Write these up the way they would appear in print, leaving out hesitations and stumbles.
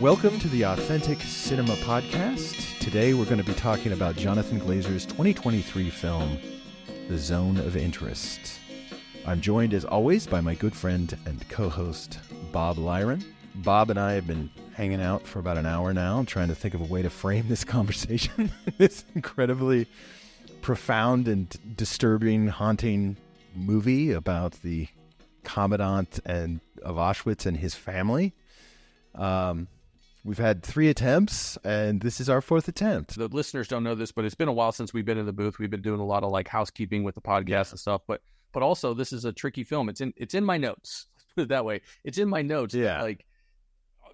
Welcome to the Authentic Cinema Podcast. Today we're going to be talking about Jonathan Glazer's 2023 film, The Zone of Interest. I'm joined as always by my good friend and co-host, Bob Lyren. Bob and I have been hanging out for about an hour now, trying to think of a way to frame this conversation. This incredibly profound and disturbing, haunting movie about the commandant of Auschwitz and his family. We've had 3 attempts, and this is our 4th attempt. The listeners don't know this, but it's been a while since we've been in the booth. We've been doing a lot of like housekeeping with the podcast and stuff, but also this is a tricky film. It's in my notes. Let's put it that way. It's in my notes. Yeah. Like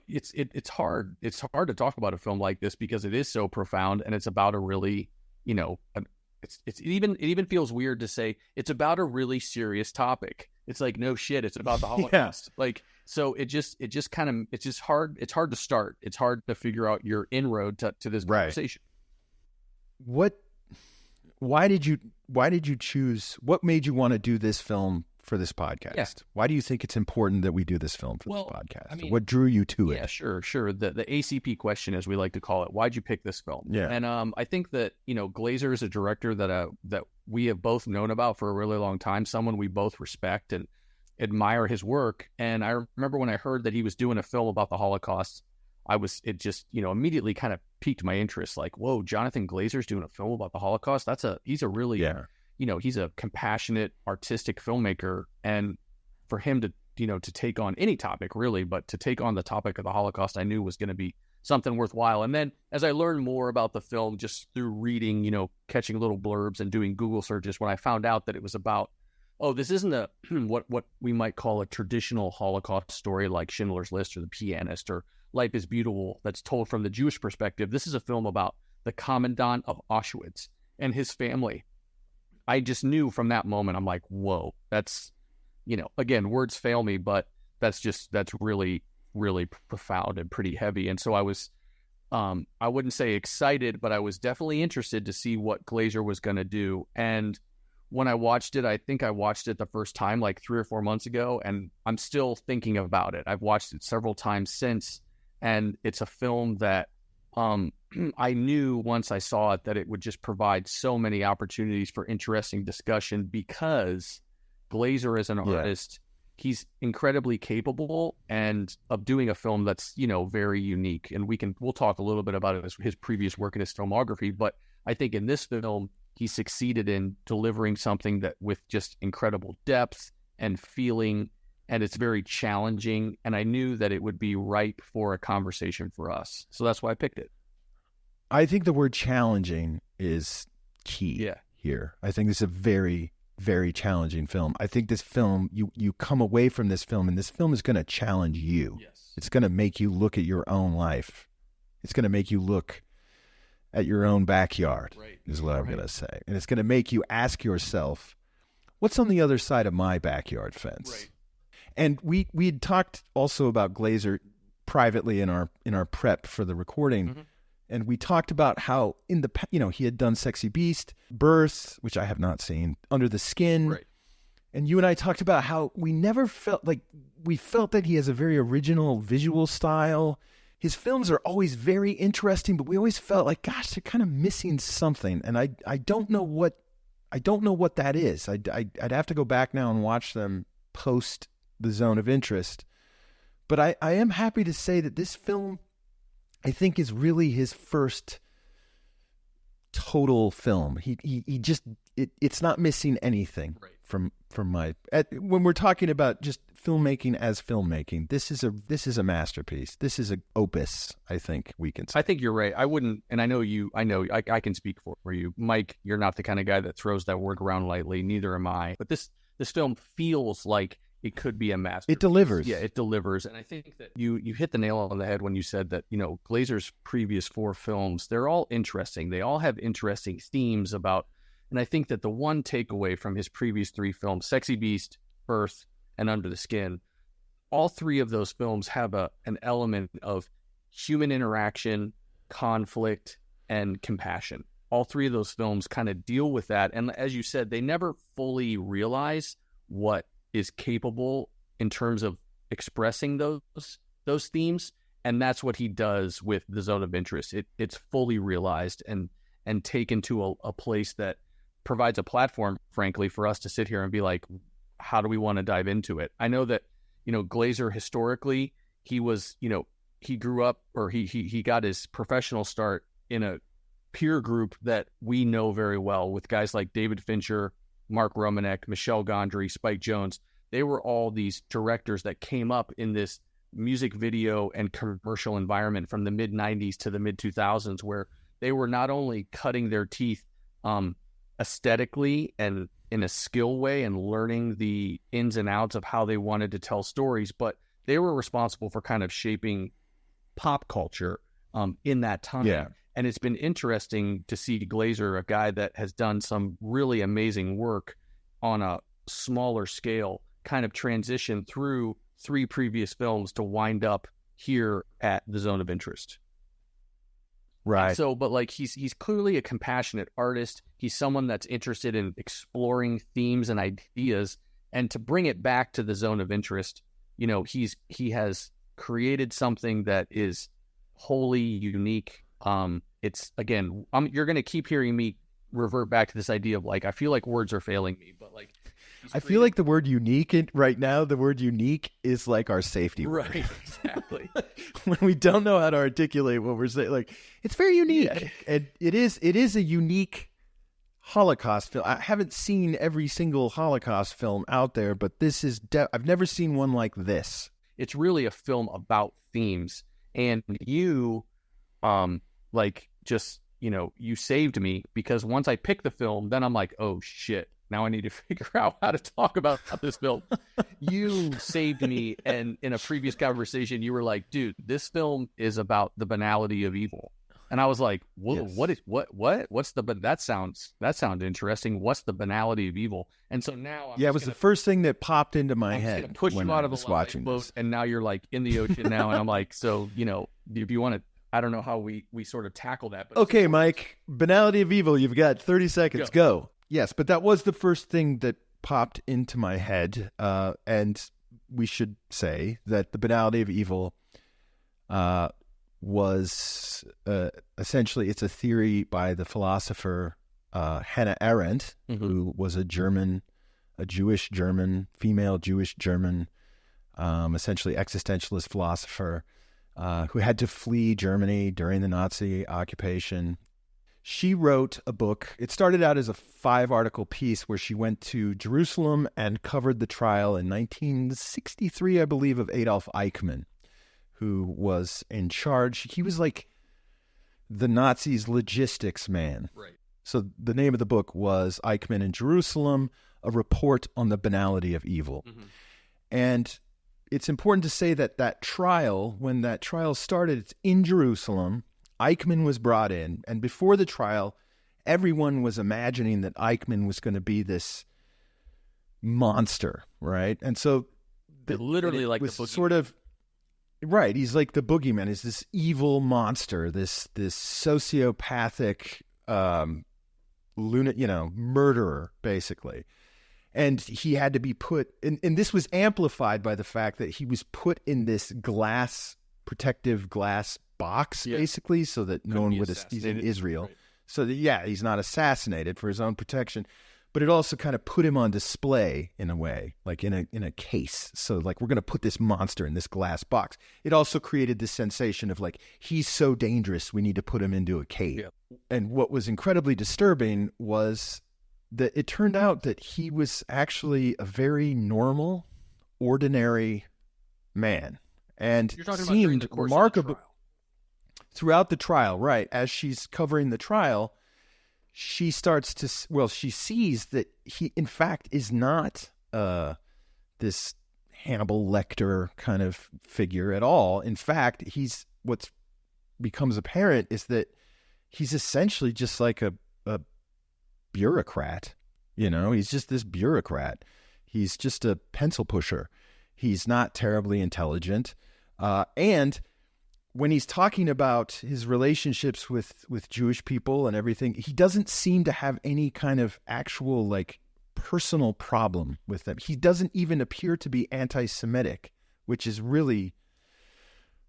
it's hard. It's hard to talk about a film like this because it is so profound, and it's about a really, it even feels weird to say it's about a really serious topic. It's like, no shit, it's about the Holocaust. Yeah. So it's hard to start. It's hard to figure out your inroad to this conversation. Why did you choose, what made you want to do this film for this podcast? Yeah. Why do you think it's important that we do this film for this podcast? I mean, what drew you to it? Yeah, sure. The ACP question, as we like to call it, why'd you pick this film? Yeah. And I think that, Glazer is a director that we have both known about for a really long time, someone we both respect and admire his work. And I remember when I heard that he was doing a film about the Holocaust, it just immediately kind of piqued my interest. Like, whoa, Jonathan Glazer's doing a film about the Holocaust. He's a really, he's a compassionate, artistic filmmaker. And for him to take on any topic really, but to take on the topic of the Holocaust, I knew was going to be something worthwhile. And then as I learned more about the film, just through reading, catching little blurbs and doing Google searches, when I found out that it was about, this isn't a what we might call a traditional Holocaust story like Schindler's List or The Pianist or Life is Beautiful that's told from the Jewish perspective. This is a film about the commandant of Auschwitz and his family. I just knew from that moment, I'm like, whoa, that's, again, words fail me, but that's really, really profound and pretty heavy. And so I was, I wouldn't say excited, but I was definitely interested to see what Glazer was going to do. And when I watched it, I think I watched it the first time like 3 or 4 months ago, and I'm still thinking about it. I've watched it several times since, and it's a film that I knew once I saw it that it would just provide so many opportunities for interesting discussion because Glazer as an artist, he's incredibly capable and of doing a film that's, very unique. And we'll talk a little bit about his previous work in his filmography, but I think in this film, he succeeded in delivering something that with just incredible depth and feeling, and it's very challenging. And I knew that it would be ripe for a conversation for us. So that's why I picked it. I think the word challenging is key here. I think this is a very, very challenging film. I think this film, you come away from this film, and this film is going to challenge you. Yes. It's going to make you look at your own life. It's going to make you look at your own backyard, is what I'm going to say. And it's going to make you ask yourself, what's on the other side of my backyard fence? Right. And we had talked also about Glazer privately in our prep for the recording. Mm-hmm. And we talked about how he had done Sexy Beast, Birth, which I have not seen, Under the Skin. Right. And you and I talked about how we never felt that he has a very original visual style. His films are always very interesting, but we always felt like, gosh, they're kind of missing something. And I don't know what that is. I'd have to go back now and watch them post The Zone of Interest. But I am happy to say that this film, I think, is really his first total film. He just it's not missing anything from my when we're talking about just filmmaking as filmmaking. This is a masterpiece. This is an opus, I think we can say. I think you're right. I wouldn't, and I know I can speak for you, Mike. You're not the kind of guy that throws that word around lightly. Neither am I. But this film feels like it could be a masterpiece. It delivers. Yeah, it delivers. And I think that you hit the nail on the head when you said that, Glazer's previous 4 films, they're all interesting. They all have interesting themes about, and I think that the one takeaway from his previous 3 films, Sexy Beast, Birth, and Under the Skin, all 3 of those films have an element of human interaction, conflict, and compassion. All 3 of those films kind of deal with that. And as you said, they never fully realize what is capable in terms of expressing those themes. And that's what he does with the zone of interest. It's fully realized and taken to a place that provides a platform, frankly, for us to sit here and be like, how do we want to dive into it? I know that, Glazer historically, he was, he grew up, or he got his professional start in a peer group that we know very well, with guys like David Fincher, Mark Romanek, Michel Gondry, Spike Jonze. They were all these directors that came up in this music video and commercial environment from the mid 90s to the mid 2000s, where they were not only cutting their teeth aesthetically and in a skill way and learning the ins and outs of how they wanted to tell stories, but they were responsible for kind of shaping pop culture in that time. Yeah. And it's been interesting to see Glazer, a guy that has done some really amazing work on a smaller scale, kind of transition through 3 previous films to wind up here at the Zone of Interest. Right. And so, but like he's clearly a compassionate artist. He's someone that's interested in exploring themes and ideas, and to bring it back to the Zone of Interest, he has created something that is wholly unique. It's, again, you're going to keep hearing me revert back to this idea of like, I feel like words are failing me, but like, I feel like the word unique right now, the word unique is like our safety word. Right, exactly. When we don't know how to articulate what we're saying, like, it's very unique. Yeah. And it is a unique Holocaust film. I haven't seen every single Holocaust film out there, but this is, I've never seen one like this. It's really a film about themes. And you, you saved me, because once I picked the film, then I'm like, oh shit, now I need to figure out how to talk about this film. You saved me. And in a previous conversation, you were like, dude, this film is about the banality of evil. And I was like, whoa, yes. That sounds interesting. What's the banality of evil? And so now it was the first thing that popped into my head push when you out I of was the watching boat, this. and now you're like in the ocean now. And I'm like, so, if you want to, I don't know how we sort of tackle that. But okay, Mike, banality of evil. You've got 30 seconds. Go. Yes, but that was the first thing that popped into my head. And we should say that the banality of evil was essentially, it's a theory by the philosopher Hannah Arendt, who was a Jewish German, female Jewish German, essentially existentialist philosopher who had to flee Germany during the Nazi occupation. She wrote a book. It started out as a 5-article piece where she went to Jerusalem and covered the trial in 1963, I believe, of Adolf Eichmann, who was in charge. He was like the Nazis' logistics man. Right. So the name of the book was Eichmann in Jerusalem, a report on the banality of evil. Mm-hmm. And it's important to say that when that trial started, it's in Jerusalem. Eichmann was brought in, and before the trial, everyone was imagining that Eichmann was going to be this monster, right? And so literally like the boogeyman. Sort of right. He's like the boogeyman. He's this evil monster, this sociopathic murderer, basically. And he had to be put in, and this was amplified by the fact that he was put in this protective glass box, basically, so that no one would have. He's in Israel, right. So that, he's not assassinated for his own protection, but it also kind of put him on display in a way, like in a case. So like, we're going to put this monster in this glass box. It also created this sensation of like, he's so dangerous, we need to put him into a cave. Yeah. And what was incredibly disturbing was that it turned out that he was actually a very normal, ordinary man, and seemed remarkable throughout the trial. Right. As she's covering the trial, she sees that he, in fact, is not this Hannibal Lecter kind of figure at all. In fact, what becomes apparent is that he's essentially just like a bureaucrat. He's just this bureaucrat. He's just a pencil pusher. He's not terribly intelligent. And when he's talking about his relationships with Jewish people and everything, he doesn't seem to have any kind of actual like personal problem with them. He doesn't even appear to be anti-Semitic, which is really,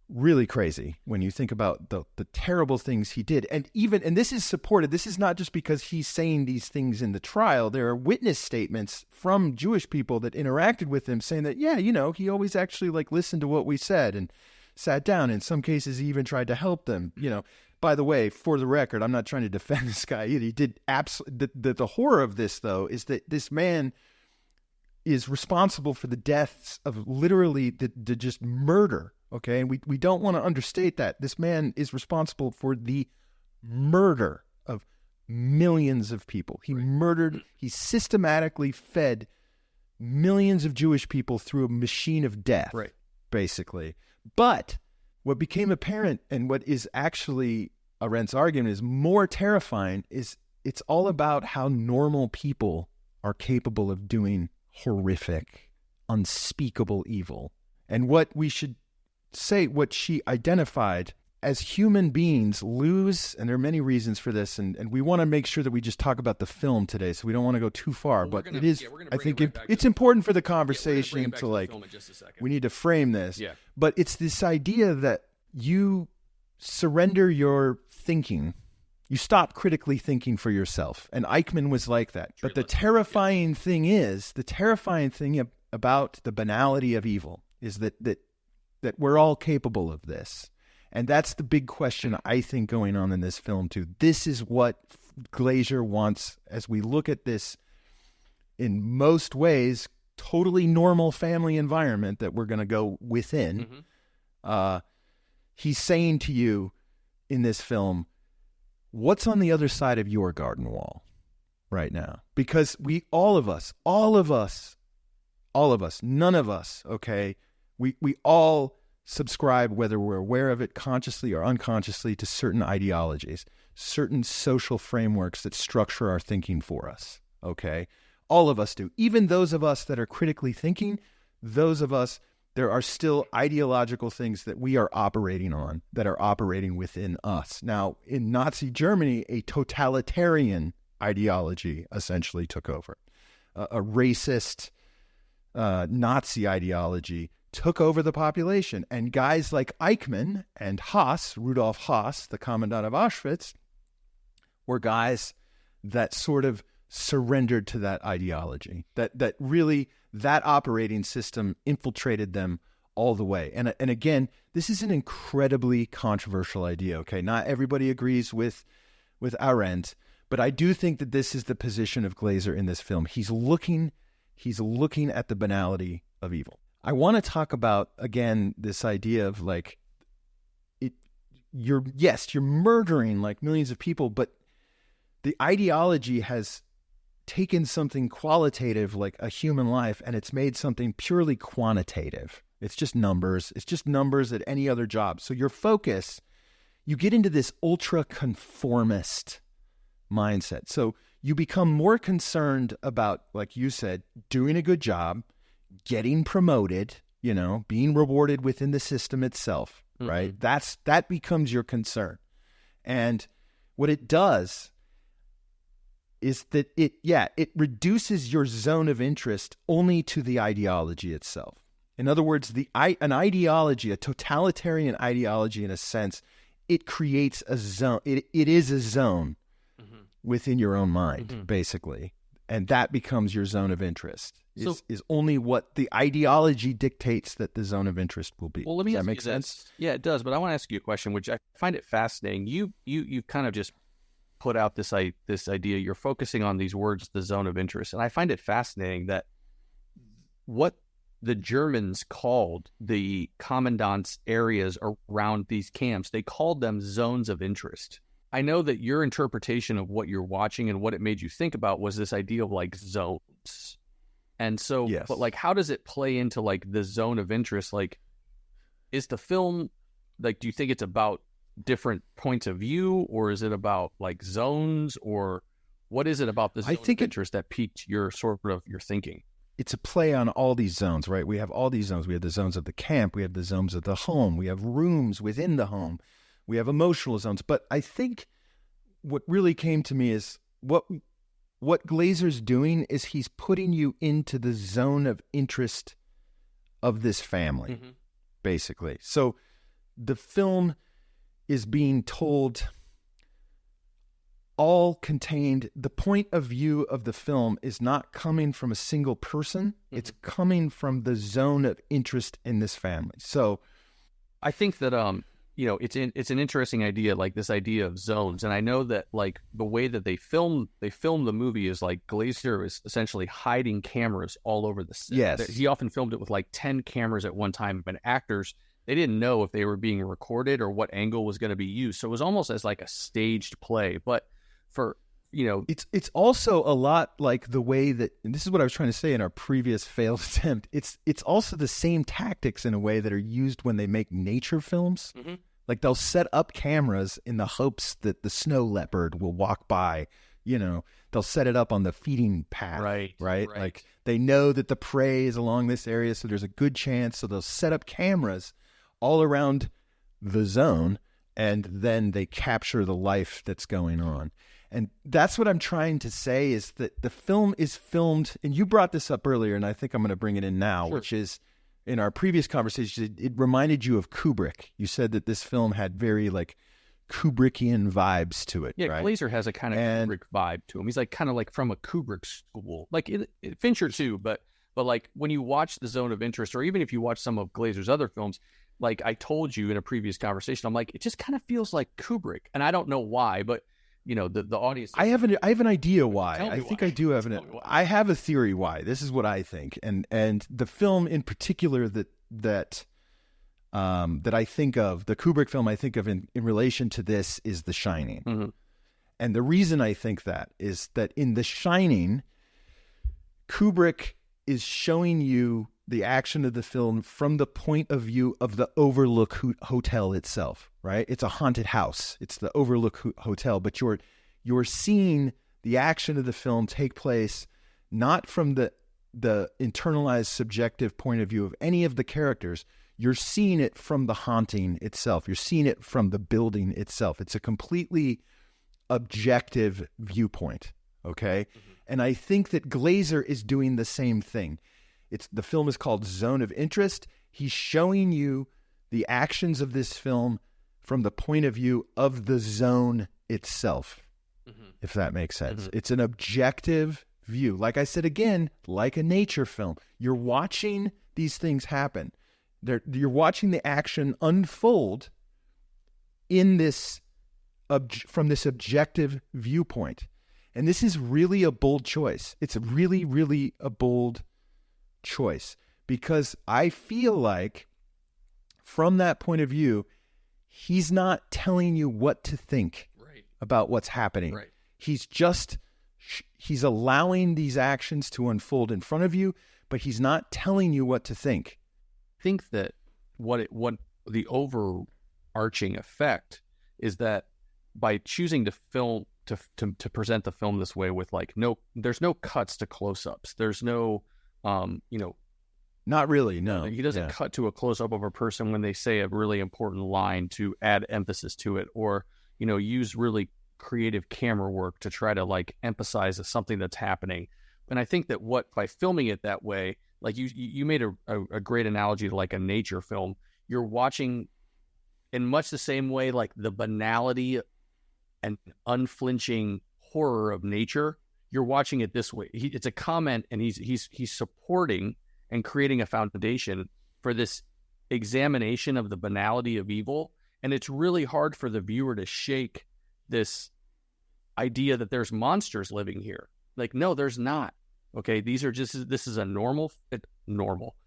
really crazy when you think about the terrible things he did. And this is supported. This is not just because he's saying these things in the trial. There are witness statements from Jewish people that interacted with him saying that, yeah, he always actually listened to what we said and sat down. In some cases, he even tried to help them. By the way, for the record, I'm not trying to defend this guy either. He did absolutely. The horror of this, though, is that this man is responsible for the deaths of literally the just murder. Okay, and we don't want to understate that. This man is responsible for the murder of millions of people. He systematically fed millions of Jewish people through a machine of death, basically. But what became apparent, and what is actually Arendt's argument is more terrifying, is it's all about how normal people are capable of doing horrific, unspeakable evil. And what we should say, what she identified as human beings lose, and there are many reasons for this, and we want to make sure that we just talk about the film today, so we don't want to go too far, but it is, I think it's important for the conversation to we need to frame this, but it's this idea that you surrender your thinking, you stop critically thinking for yourself, and Eichmann was like that. But the terrifying thing about the banality of evil is that we're all capable of this. And that's the big question, I think, going on in this film, too. This is what Glazer wants as we look at this, in most ways, totally normal family environment that we're going to go within. He's saying to you in this film, what's on the other side of your garden wall right now? Because all of us, none of us, okay, we all subscribe, whether we're aware of it consciously or unconsciously, to certain ideologies, certain social frameworks that structure our thinking for us, okay? All of us do. Even those of us that are critically thinking, there are still ideological things that we are operating on, that are operating within us. Now, in Nazi Germany, a totalitarian ideology essentially took over. A racist Nazi ideology took over the population. And guys like Eichmann and Höss, Rudolf Höss, the commandant of Auschwitz, were guys that sort of surrendered to that ideology, that really, that operating system infiltrated them all the way. And again, this is an incredibly controversial idea, okay? Not everybody agrees with Arendt, but I do think that this is the position of Glazer in this film. He's looking at the banality of evil. I want to talk about, again, this idea of you're murdering millions of people, but the ideology has taken something qualitative like a human life, and it's made something purely quantitative. It's just numbers. It's just numbers at any other job. So your focus, you get into this ultra-conformist mindset. So you become more concerned about, like you said, doing a good job, getting promoted, being rewarded within the system itself, right? That becomes your concern. And what it does is that it reduces your zone of interest only to the ideology itself. In other words, an ideology, a totalitarian ideology in a sense, it creates a zone. It is a zone within your own mind, basically. And that becomes your zone of interest. Is only what the ideology dictates that the zone of interest will be. Well, let me Does ask that make you sense? This. Yeah, it does. But I want to ask you a question, which I find it fascinating. You kind of just put out this idea. You're focusing on these words, the zone of interest, and I find it fascinating that what the Germans called the commandant's areas around these camps, they called them zones of interest. I know that your interpretation of what you're watching and what it made you think about was this idea of zones. And so, yes. But how does it play into the zone of interest? Is the film, do you think it's about different points of view, or is it about zones, or what is it about the zone of interest that piqued your your thinking? It's a play on all these zones, right? We have all these zones. We have the zones of the camp. We have the zones of the home. We have rooms within the home. We have emotional zones. But I think what really came to me is what Glazer's doing is he's putting you into the zone of interest of this family, basically. So the film is being told all contained. The point of view of the film is not coming from a single person. Mm-hmm. It's coming from the zone of interest in this family. So I think that, it's an interesting idea, like this idea of zones. And I know that like the way that they film the movie is like Glazer is essentially hiding cameras all over the set. Yes. He often filmed it with like 10 cameras at one time, and actors, they didn't know if they were being recorded or what angle was going to be used. So it was almost as like a staged play. But for, it's also a lot like the way that, and this is what I was trying to say in our previous failed attempt, it's also the same tactics in a way that are used when they make nature films. Mm-hmm. Like they'll set up cameras in the hopes that the snow leopard will walk by. They'll set it up on the feeding path, right? Like they know that the prey is along this area, so there's a good chance. So they'll set up cameras all around the zone, and then they capture the life that's going on. And that's what I'm trying to say, is that the film is filmed, and you brought this up earlier, and I think I'm going to bring it in now, sure. Which is, in our previous conversation, it reminded you of Kubrick. You said that this film had very like Kubrickian vibes to it. Yeah, right? Glazer has a kind of Kubrick vibe to him. He's like kind of like from a Kubrick school, like Fincher too. But like when you watch The Zone of Interest, or even if you watch some of Glazer's other films, like I told you in a previous conversation, I'm like, it just kind of feels like Kubrick, and I don't know why, but the audience. I have an idea why. I think I do have I have a theory why. This is what I think, and the film in particular that I think of, the Kubrick film I think of in relation to this, is The Shining. Mm-hmm. And the reason I think that is that in The Shining, Kubrick is showing you the action of the film from the point of view of the Overlook Hotel itself, right? It's a haunted house. It's the Overlook Hotel, but you're seeing the action of the film take place not from the internalized subjective point of view of any of the characters. You're seeing it from the haunting itself. You're seeing it from the building itself. It's a completely objective viewpoint, okay? Mm-hmm. And I think that Glazer is doing the same thing. The film is called Zone of Interest. He's showing you the actions of this film from the point of view of the zone itself, mm-hmm. if that makes sense. Mm-hmm. It's an objective view. Like I said, again, like a nature film. You're watching these things happen. You're watching the action unfold in this from this objective viewpoint. And this is really a bold choice. It's really, really a bold choice, because I feel like from that point of view, he's not telling you what to think about what's happening. Right. He's allowing these actions to unfold in front of you, but he's not telling you what to think. I think that what the overarching effect is that by choosing to film to present the film this way, with like there's no cuts to close-ups. There's no not really, no. He doesn't cut to a close-up of a person when they say a really important line to add emphasis to it, or use really creative camera work to try to like emphasize something that's happening. And I think that by filming it that way, like you made a great analogy to like a nature film. You're watching in much the same way, like the banality and unflinching horror of nature. You're watching it this way. It's a comment, and he's supporting and creating a foundation for this examination of the banality of evil. And it's really hard for the viewer to shake this idea that there's monsters living here. Like, no, there's not. Okay, this is a normal.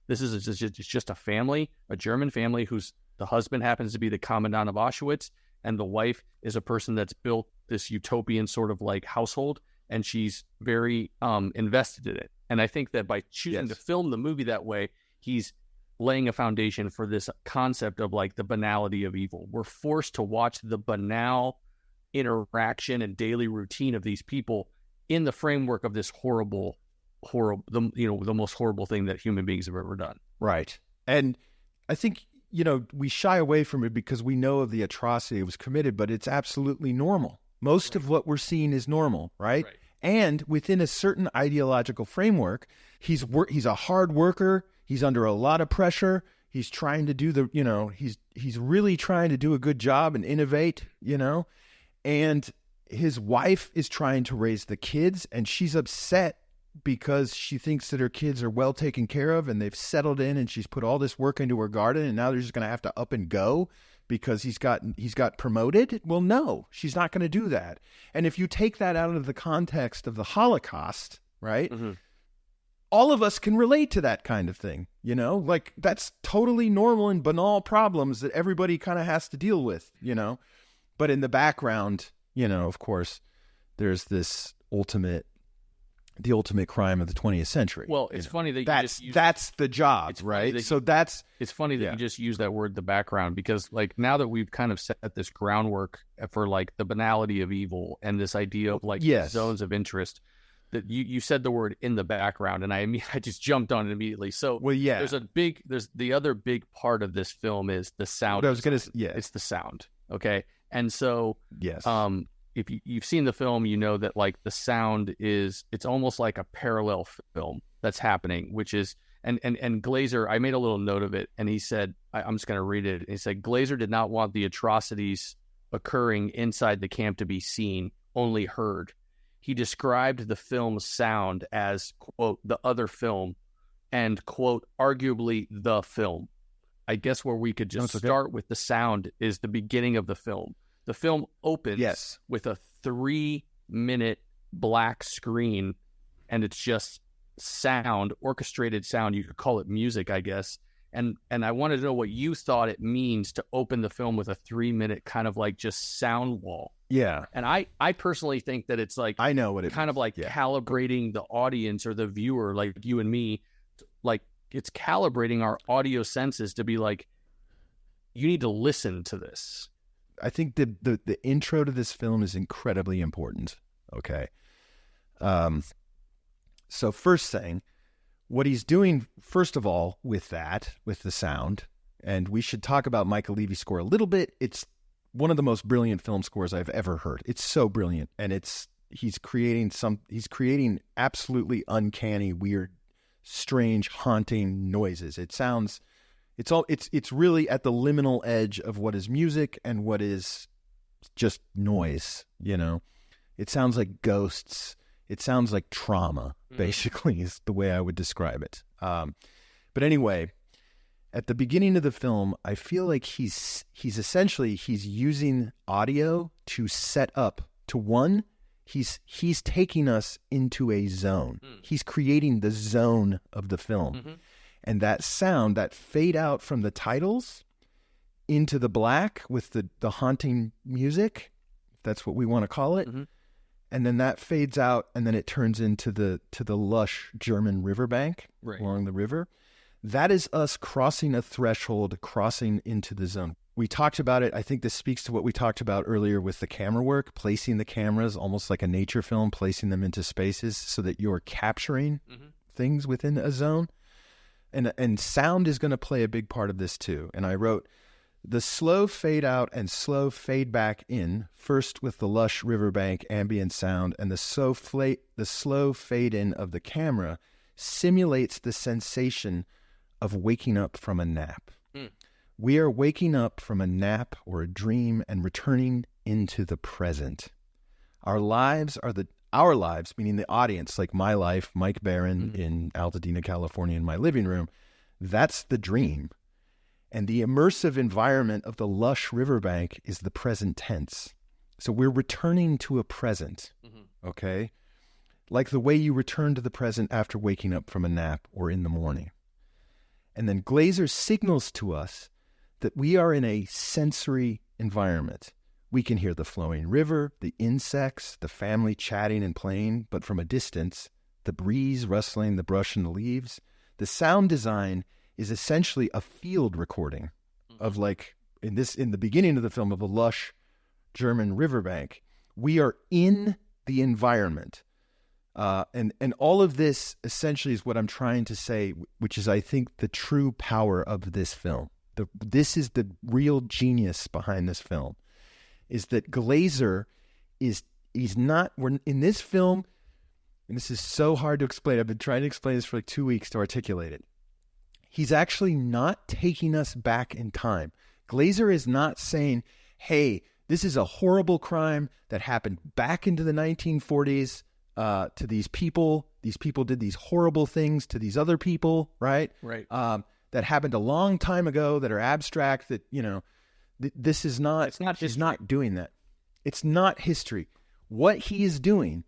This is just a family, a German family whose the husband happens to be the commandant of Auschwitz, and the wife is a person that's built this utopian sort of like household, and she's very invested in it. And I think that by choosing to film the movie that way, he's laying a foundation for this concept of like the banality of evil. We're forced to watch the banal interaction and daily routine of these people in the framework of this the most horrible thing that human beings have ever done. Right. And I think, we shy away from it because we know of the atrocity that was committed, but it's absolutely normal. Most of what we're seeing is normal, right? And within a certain ideological framework, he's a hard worker. He's under a lot of pressure. He's trying to do he's really trying to do a good job and innovate, and his wife is trying to raise the kids, and she's upset because she thinks that her kids are well taken care of and they've settled in, and she's put all this work into her garden, and now they're just going to have to up and go because he's got promoted. Well, no, she's not going to do that. And if you take that out of the context of the Holocaust, right? Mm-hmm. All of us can relate to that kind of thing, like that's totally normal and banal problems that everybody kind of has to deal with, but in the background, of course, there's this the ultimate crime of the 20th century. Well, it's funny that that's the job, right? It's funny that you just use that word, the background, because like now that we've kind of set this groundwork for like the banality of evil and this idea of like zones of interest, that you said the word in the background, and I just jumped on it immediately. So there's the other big part of this film is the sound. It's the sound. Okay. And so, if you've seen the film, that like the sound it's almost like a parallel film that's happening, which is, and Glazer, I made a little note of it, and he said, I'm just going to read it. He said, Glazer did not want the atrocities occurring inside the camp to be seen, only heard. He described the film's sound as, quote, the other film, and, quote, arguably the film. I guess where we could just start with the sound is the beginning of the film. The film opens with a 3-minute black screen, and it's just sound, orchestrated sound. You could call it music, I guess. And I wanted to know what you thought it means to open the film with a 3-minute kind of like just sound wall. Yeah. And I personally think that it's like, I know what it kind means. Of like calibrating the audience or the viewer, like you and me, like it's calibrating our audio senses to be like, you need to listen to this. I think the intro to this film is incredibly important. Okay. So first thing, what he's doing, first of all, with the sound, and we should talk about Michael Levy's score a little bit. It's one of the most brilliant film scores I've ever heard. It's so brilliant. And he's creating absolutely uncanny, weird, strange, haunting noises. It's really at the liminal edge of what is music and what is just noise, It sounds like ghosts. It sounds like trauma, basically, is the way I would describe it. But anyway, at the beginning of the film, I feel like he's using audio to set up to one. He's taking us into a zone. He's creating the zone of the film. Mm-hmm. And that sound, that fade out from the titles into the black with the haunting music, that's what we want to call it. Mm-hmm. And then that fades out, and then it turns into the lush German riverbank along the river. That is us crossing a threshold, crossing into the zone. We talked about it. I think this speaks to what we talked about earlier with the camera work, placing the cameras almost like a nature film, placing them into spaces so that you're capturing things within a zone. And sound is going to play a big part of this too. And I wrote, the slow fade out and slow fade back in, first with the lush riverbank ambient sound, and the slow fade in of the camera simulates the sensation of waking up from a nap. We are waking up from a nap or a dream and returning into the present. Our lives, meaning the audience, like my life, Mike Barron in Altadena, California, in my living room, that's the dream. And the immersive environment of the lush riverbank is the present tense. So we're returning to a present, okay? Like the way you return to the present after waking up from a nap or in the morning. And then Glazer signals to us that we are in a sensory environment. We can hear the flowing river, the insects, the family chatting and playing, but from a distance, the breeze rustling the brush and the leaves. The sound design is essentially a field recording of, like, in the beginning of the film, of a lush German riverbank. We are in the environment. And all of this essentially is what I'm trying to say, which is, I think, the true power of this film. This is the real genius behind this film, is that Glazer we're in this film, and this is so hard to explain. I've been trying to explain this for like 2 weeks to articulate it. he's actually not taking us back in time. Glazer is not saying, hey, this is a horrible crime that happened back into the 1940s to these people. These people did these horrible things to these other people, right? Right. That happened a long time ago that are abstract, that, you know, this is not, it's not he's not doing that. It's not history. What he is doing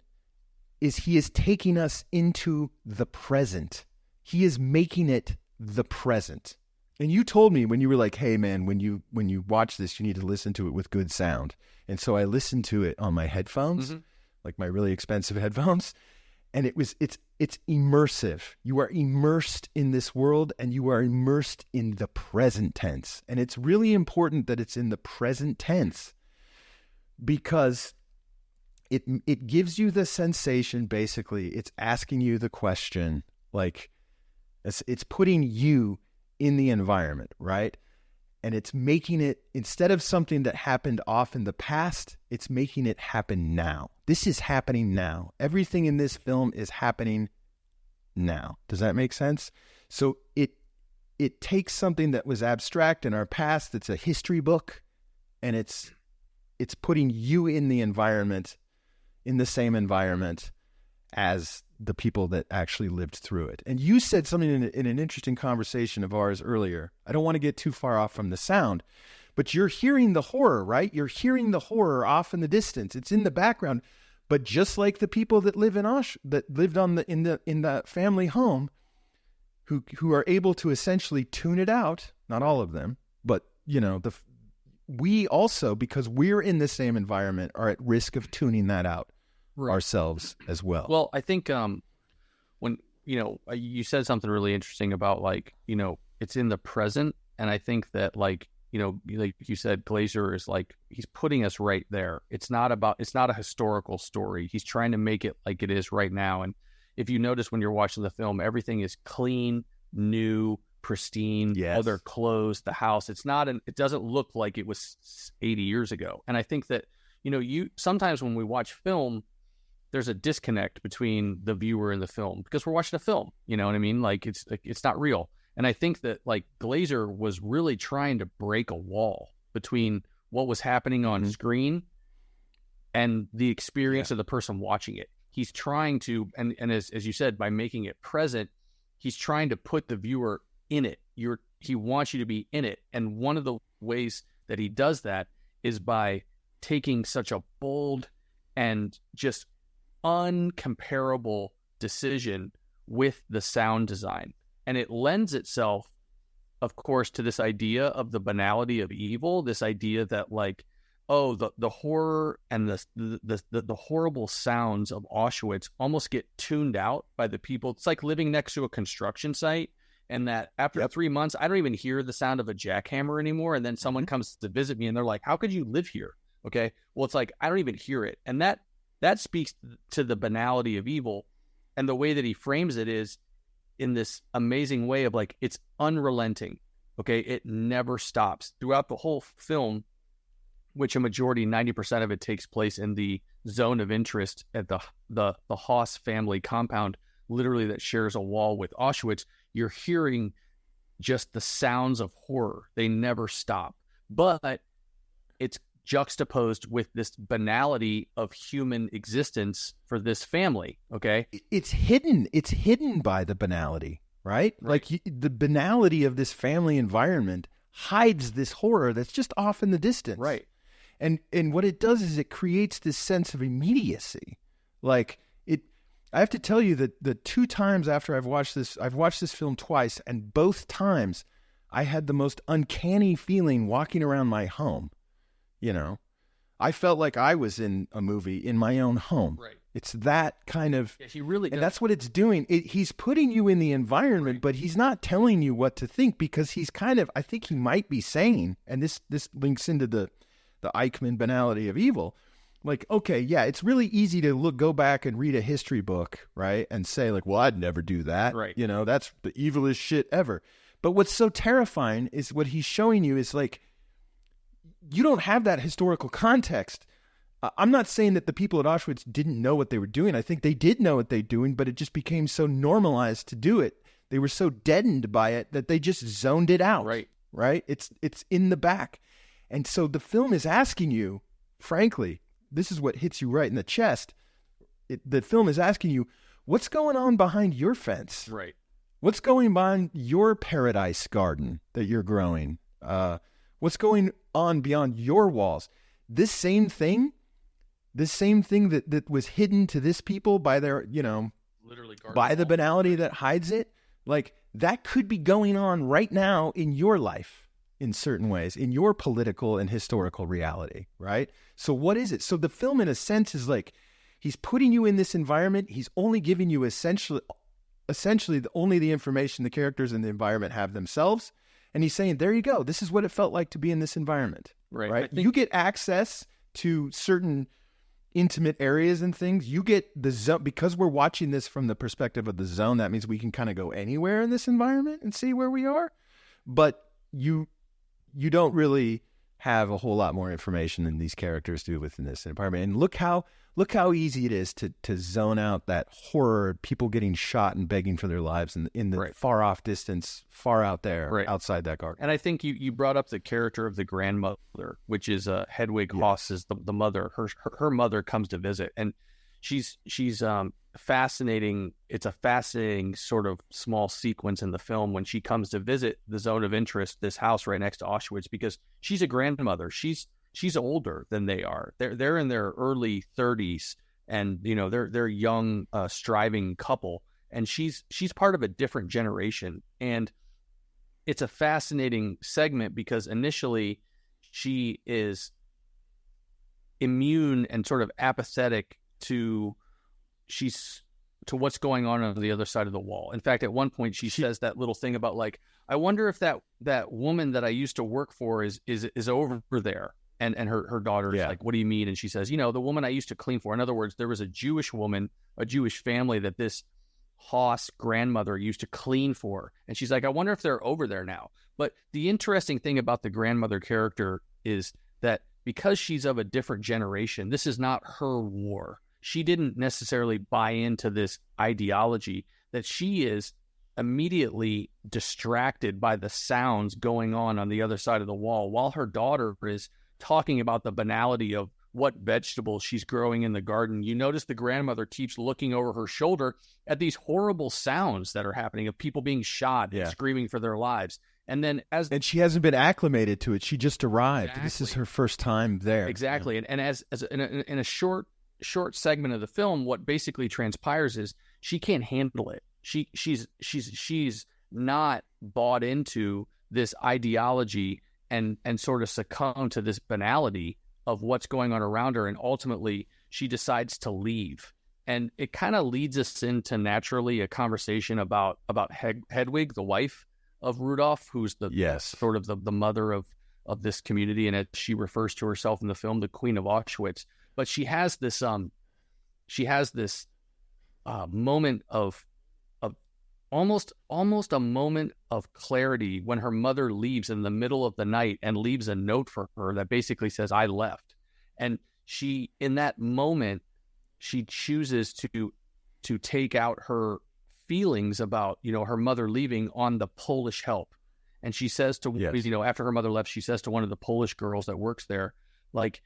is he is taking us into the present. He is making it the present. And you told me when you were like, hey man, when you watch this, you need to listen to it with good sound. And so I listened to it on my headphones, like my really expensive headphones. And it's immersive. You are immersed in this world, and you are immersed in the present tense. And it's really important that it's in the present tense, because it gives you the sensation, basically, it's asking you the question, like, it's putting you in the environment, right? And it's making it, instead of something that happened off in the past, it's making it happen now. This is happening now. Everything in this film is happening now. Does that make sense? So it takes something that was abstract in our past, that's a history book, and it's putting you in the environment, in the same environment as the people that actually lived through it. And you said something in an interesting conversation of ours earlier. I don't want to get too far off from the sound, but you're hearing the horror, right? You're hearing the horror off in the distance. It's in the background. But just like the people that live in that lived in the family home, who are able to essentially tune it out, not all of them, but you know, we also, because we're in the same environment, are at risk of tuning that out. Right. Ourselves as well. Well, I think when, you know, you said something really interesting about, like, you know, it's in the present. And I think that, like, you know, like you said, Glazer is like, he's putting us right there. It's not a historical story. He's trying to make it like it is right now. And if you notice when you're watching the film, everything is clean, new, pristine, yes. All their clothes, the house. It doesn't look like it was 80 years ago. And I think that, you know, sometimes when we watch film, there's a disconnect between the viewer and the film, because we're watching a film, you know what I mean? Like it's not real. And I think that, like, Glazer was really trying to break a wall between what was happening on screen and the experience of the person watching it. He's trying to, and as you said, by making it present, he's trying to put the viewer in it. He wants you to be in it. And one of the ways that he does that is by taking such a bold and just uncomparable decision with the sound design. And it lends itself, of course, to this idea of the banality of evil, this idea that, like, oh, the horror and the horrible sounds of Auschwitz almost get tuned out by the people. It's like living next to a construction site, and that after 3 months, I don't even hear the sound of a jackhammer anymore. And then someone comes to visit me and they're like, how could you live here? Okay. Well, it's like, I don't even hear it. And that speaks to the banality of evil. And the way that he frames it is in this amazing way of, like, it's unrelenting. Okay. It never stops throughout the whole film, which a majority, 90% of it, takes place in the zone of interest at the Höss family compound, literally that shares a wall with Auschwitz. You're hearing just the sounds of horror. They never stop. But it's juxtaposed with this banality of human existence for this family. Okay. It's hidden by the banality, right? Like the banality of this family environment hides this horror that's just off in the distance. Right. And what it does is it creates this sense of immediacy. Like, I have to tell you that the 2 times after I've watched this film twice, and both times I had the most uncanny feeling walking around my home. You know, I felt like I was in a movie in my own home. Right. It's that kind of, he really does. And that's what it's doing. He's putting you in the environment, but he's not telling you what to think, because he's kind of, I think he might be saying, and this links into the Eichmann banality of evil. Like, okay, yeah, it's really easy to go back and read a history book, right? And say, like, well, I'd never do that. Right. You know, that's the evilest shit ever. But what's so terrifying is what he's showing you is, like, you don't have that historical context. I'm not saying that the people at Auschwitz didn't know what they were doing. I think they did know what they were doing, but it just became so normalized to do it They were so deadened by it that they just zoned it out. Right? It's in the back. And so the film is asking you, frankly, this is what hits you right in the chest. The film is asking you, what's going on behind your fence? Right. What's going on your paradise garden that you're growing? What's going on beyond your walls? This same thing that was hidden to this people by their, literally by the banality that hides it, like that could be going on right now in your life in certain ways, in your political and historical reality, right? So what is it? So the film, in a sense, is like, he's putting you in this environment. He's only giving you essentially only the information the characters in the environment have themselves. And he's saying, there you go. This is what it felt like to be in this environment, right? You get access to certain intimate areas and things. You get the zone, because we're watching this from the perspective of the zone. That means we can kind of go anywhere in this environment and see where we are. But you don't really have a whole lot more information than these characters do within this environment. And look how easy it is to zone out that horror, people getting shot and begging for their lives in the far off distance, far out there, outside that garden. And I think you brought up the character of the grandmother, which is Hedwig Höss is the mother. Her mother comes to visit, and she's fascinating. It's a fascinating sort of small sequence in the film when she comes to visit the zone of interest, this house right next to Auschwitz, because she's a grandmother. She's older than they are. They're in their early 30s, and they're young, striving couple, and she's part of a different generation. And it's a fascinating segment because initially she is immune and sort of apathetic to what's going on the other side of the wall. In fact, at one point she says that little thing about, like, I wonder if that woman that I used to work for is over there. And her daughter's like, what do you mean? And she says, the woman I used to clean for. In other words, there was a Jewish woman, a Jewish family that this Höss grandmother used to clean for. And she's like, I wonder if they're over there now. But the interesting thing about the grandmother character is that because she's of a different generation, this is not her war. She didn't necessarily buy into this ideology, that she is immediately distracted by the sounds going on the other side of the wall, while her daughter is talking about the banality of what vegetables she's growing in the garden. You notice the grandmother keeps looking over her shoulder at these horrible sounds that are happening of people being shot and screaming for their lives. And then and she hasn't been acclimated to it. She just arrived. Exactly. This is her first time there. Exactly. Yeah. And as in a short segment of the film, what basically transpires is she can't handle it. She's not bought into this ideology and sort of succumb to this banality of what's going on around her. And ultimately she decides to leave. And it kind of leads us into naturally a conversation about Hedwig, the wife of Rudolf, who's sort of the mother of this community. And as she refers to herself in the film, the Queen of Auschwitz. But she has this moment of almost a moment of clarity when her mother leaves in the middle of the night and leaves a note for her that basically says, I left. And she, in that moment, she chooses to take out her feelings about, her mother leaving on the Polish help. And she says to, after her mother left, she says to one of the Polish girls that works there, like,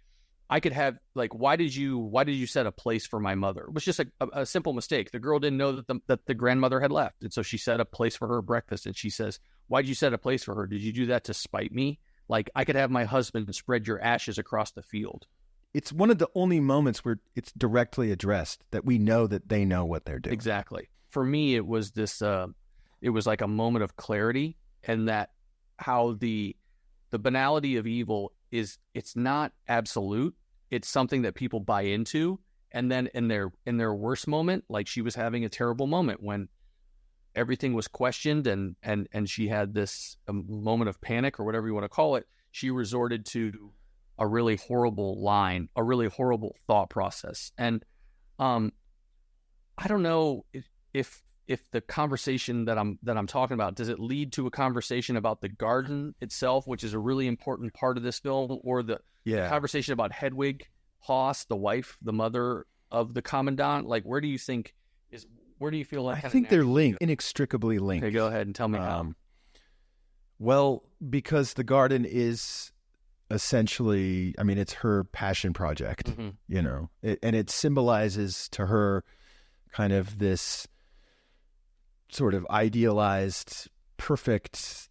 I could have, like, why did you set a place for my mother? It was just a simple mistake. The girl didn't know that the grandmother had left. And so she set a place for her breakfast. And she says, why'd you set a place for her? Did you do that to spite me? Like, I could have my husband spread your ashes across the field. It's one of the only moments where it's directly addressed that we know that they know what they're doing. Exactly. For me, it was this, it was like a moment of clarity, and that how the banality of evil it's not absolute. It's something that people buy into. And then in their worst moment, like she was having a terrible moment when everything was questioned and she had this moment of panic or whatever you want to call it, she resorted to a really horrible line, a really horrible thought process. And I don't know if the conversation that I'm talking about, does it lead to a conversation about the garden itself, which is a really important part of this film, or the conversation about Hedwig Höss, the wife, the mother of the commandant? Like, where do you think Where do you feel like I think they're linked, inextricably linked. Okay, go ahead and tell me how. Well, because the garden is essentially, I mean, it's her passion project, you know, and it symbolizes to her kind of this sort of idealized, perfect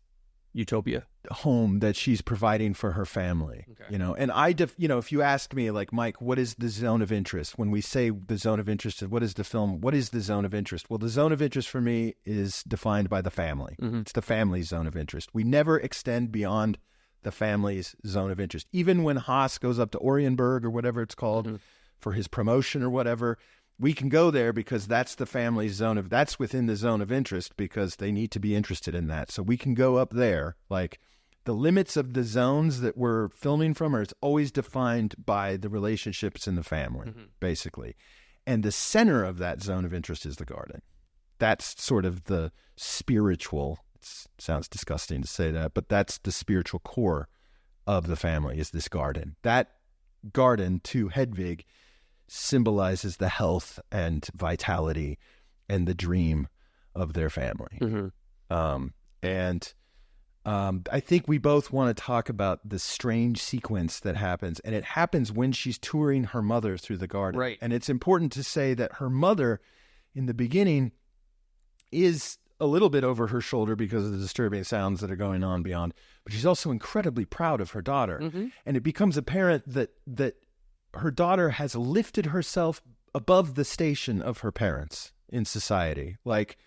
utopia home that she's providing for her family, you know. And you know, if you ask me, like, Mike, what is the zone of interest? When we say the zone of interest, what is the film? What is the zone of interest? Well, the zone of interest for me is defined by the family. It's the family's zone of interest. We never extend beyond the family's zone of interest. Even when Höss goes up to Orienberg or whatever it's called for his promotion or whatever, we can go there because that's the family's that's within the zone of interest because they need to be interested in that. So we can go up there. Like, the limits of the zones that we're filming from it's always defined by the relationships in the family, basically. And the center of that zone of interest is the garden. That's sort of the spiritual, it sounds disgusting to say that, but that's the spiritual core of the family, is this garden. That garden, to Hedwig, symbolizes the health and vitality and the dream of their family. I think we both want to talk about the strange sequence that happens, and it happens when she's touring her mother through the garden. Right. And it's important to say that her mother, in the beginning, is a little bit over her shoulder because of the disturbing sounds that are going on beyond, but she's also incredibly proud of her daughter. And it becomes apparent that her daughter has lifted herself above the station of her parents in society. Like,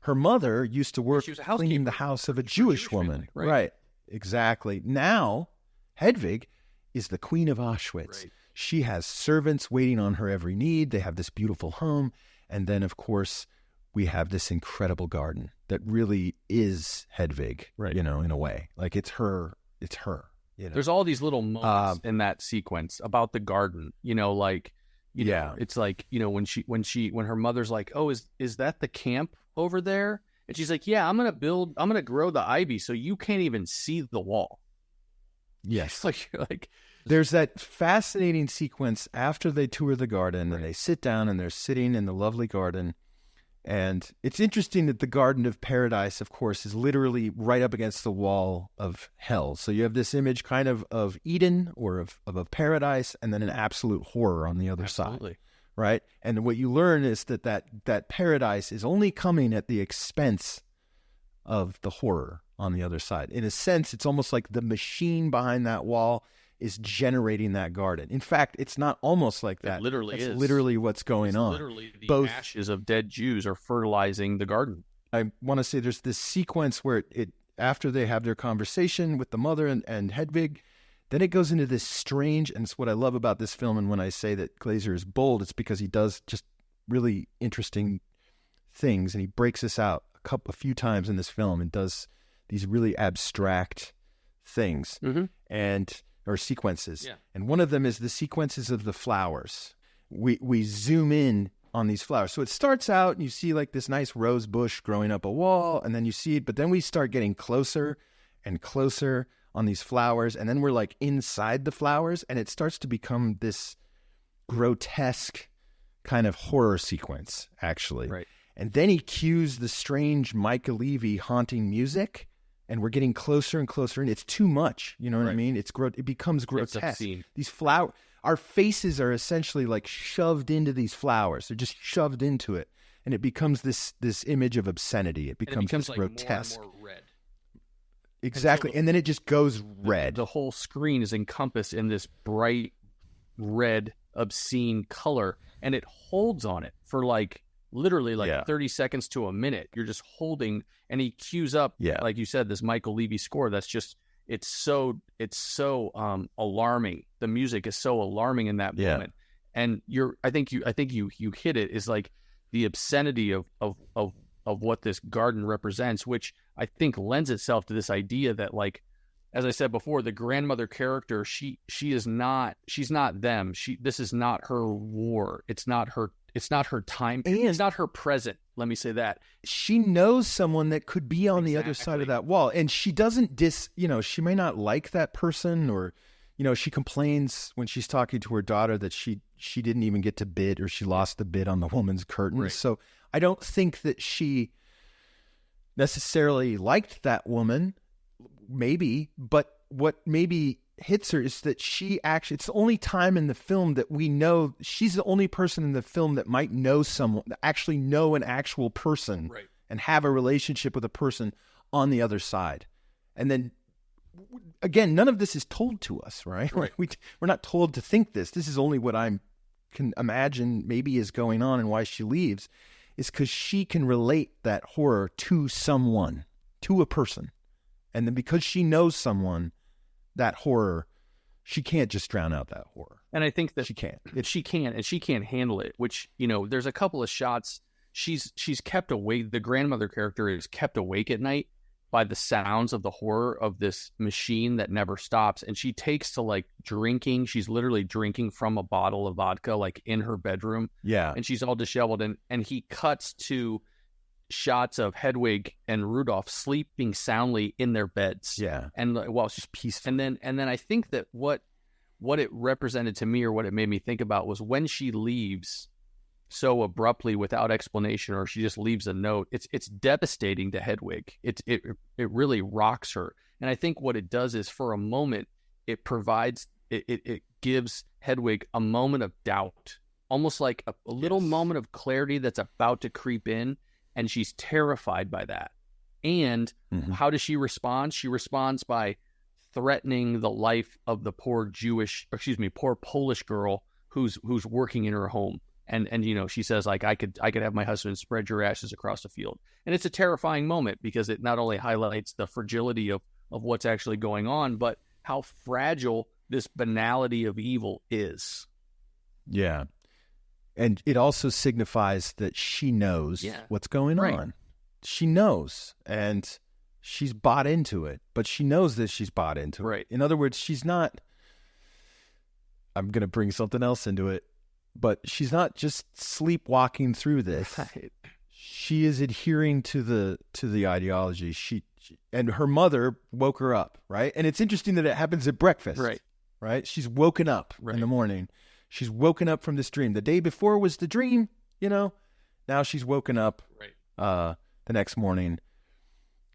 her mother used to work cleaning the house of a Jewish woman. Family, right, exactly. Now, Hedwig is the queen of Auschwitz. Right. She has servants waiting on her every need. They have this beautiful home. And then, of course, we have this incredible garden that really is Hedwig, you know, in a way. Like, it's her. You know? There's all these little moments in that sequence about the garden, you know, like, you know, it's like, you know, when her mother's like, oh, is that the camp over there? And she's like, yeah, I'm going to grow the ivy so you can't even see the wall. Yes. like there's that fascinating sequence after they tour the garden and they sit down and they're sitting in the lovely garden. And it's interesting that the Garden of Paradise, of course, is literally right up against the wall of hell. So you have this image kind of Eden or of a paradise, and then an absolute horror on the other side. Right? And what you learn is that paradise is only coming at the expense of the horror on the other side. In a sense, it's almost like the machine behind that wall is generating that garden. In fact, it's not almost like that. It literally That's is. Literally what's going on. Literally the ashes of dead Jews are fertilizing the garden. I want to say there's this sequence where it after they have their conversation with the mother and Hedwig, then it goes into this strange, and it's what I love about this film, and when I say that Glazer is bold, it's because he does just really interesting things, and he breaks this out a few times in this film and does these really abstract things. Or sequences. Yeah. And one of them is the sequences of the flowers. We zoom in on these flowers. So it starts out and you see like this nice rose bush growing up a wall, and then you see it, but then we start getting closer and closer on these flowers, and then we're like inside the flowers, and it starts to become this grotesque kind of horror sequence, actually. Right. And then he cues the strange Micah Levy haunting music, and we're getting closer and closer, and it's too much. You know what I mean? It becomes grotesque. These our faces are essentially like shoved into these flowers. They're just shoved into it, and it becomes this image of obscenity. It becomes this like grotesque. More and more red. Exactly, and then it just goes red. The whole screen is encompassed in this bright red, obscene color, and it holds on it for like literally 30 seconds to a minute. You're just holding, and he cues up, like you said, this Michael Levy score. That's just, it's so alarming. The music is so alarming in that moment. And I think you hit it, is like the obscenity of what this garden represents, which I think lends itself to this idea that, like, as I said before, the grandmother character, she's not them. This is not her war. It's not her time. And it's not her present. Let me say that. She knows someone that could be on the other side of that wall. And she doesn't she may not like that person, or, she complains when she's talking to her daughter that she didn't even get to bid, or she lost the bid on the woman's curtains. Right. So I don't think that she necessarily liked that woman, maybe, but what maybe hits her is that it's the only time in the film that we know she's the only person in the film that might know someone, actually know an actual person, right, and have a relationship with a person on the other side. And then again, none of this is told to us, right? Right. We're not told to think this. This is only what I can imagine maybe is going on, and why she leaves is because she can relate that horror to someone, to a person. And then because she knows someone, that horror, she can't just drown out that horror. And I think that she can't. She can't, and she can't handle it, which, you know, there's a couple of shots. She's kept awake. The grandmother character is kept awake at night by the sounds of the horror of this machine that never stops. And she takes to like drinking. She's literally drinking from a bottle of vodka, like in her bedroom. Yeah. And she's all disheveled. And he cuts to shots of Hedwig and Rudolph sleeping soundly in their beds. Yeah. And well, she's peaceful. And then I think that what it represented to me, or what it made me think about, was when she leaves so abruptly without explanation, or she just leaves a note, it's devastating to Hedwig. It really rocks her. And I think what it does is, for a moment, it gives Hedwig a moment of doubt, almost like a little moment of clarity that's about to creep in. And she's terrified by that. And how does she respond? She responds by threatening the life of the poor Polish girl who's working in her home. And you know, she says, like, I could have my husband spread your ashes across the field. And it's a terrifying moment, because it not only highlights the fragility of what's actually going on, but how fragile this banality of evil is. Yeah. And it also signifies that she knows what's going on. She knows, and she's bought into it, but she knows that she's bought into it. Right. In other words, she's not, I'm going to bring something else into it, but she's not just sleepwalking through this. Right. She is adhering to the ideology. She and her mother woke her up, right? And it's interesting that it happens at breakfast. Right? She's woken up in the morning. She's woken up from this dream. The day before was the dream, you know. Now she's woken up the next morning.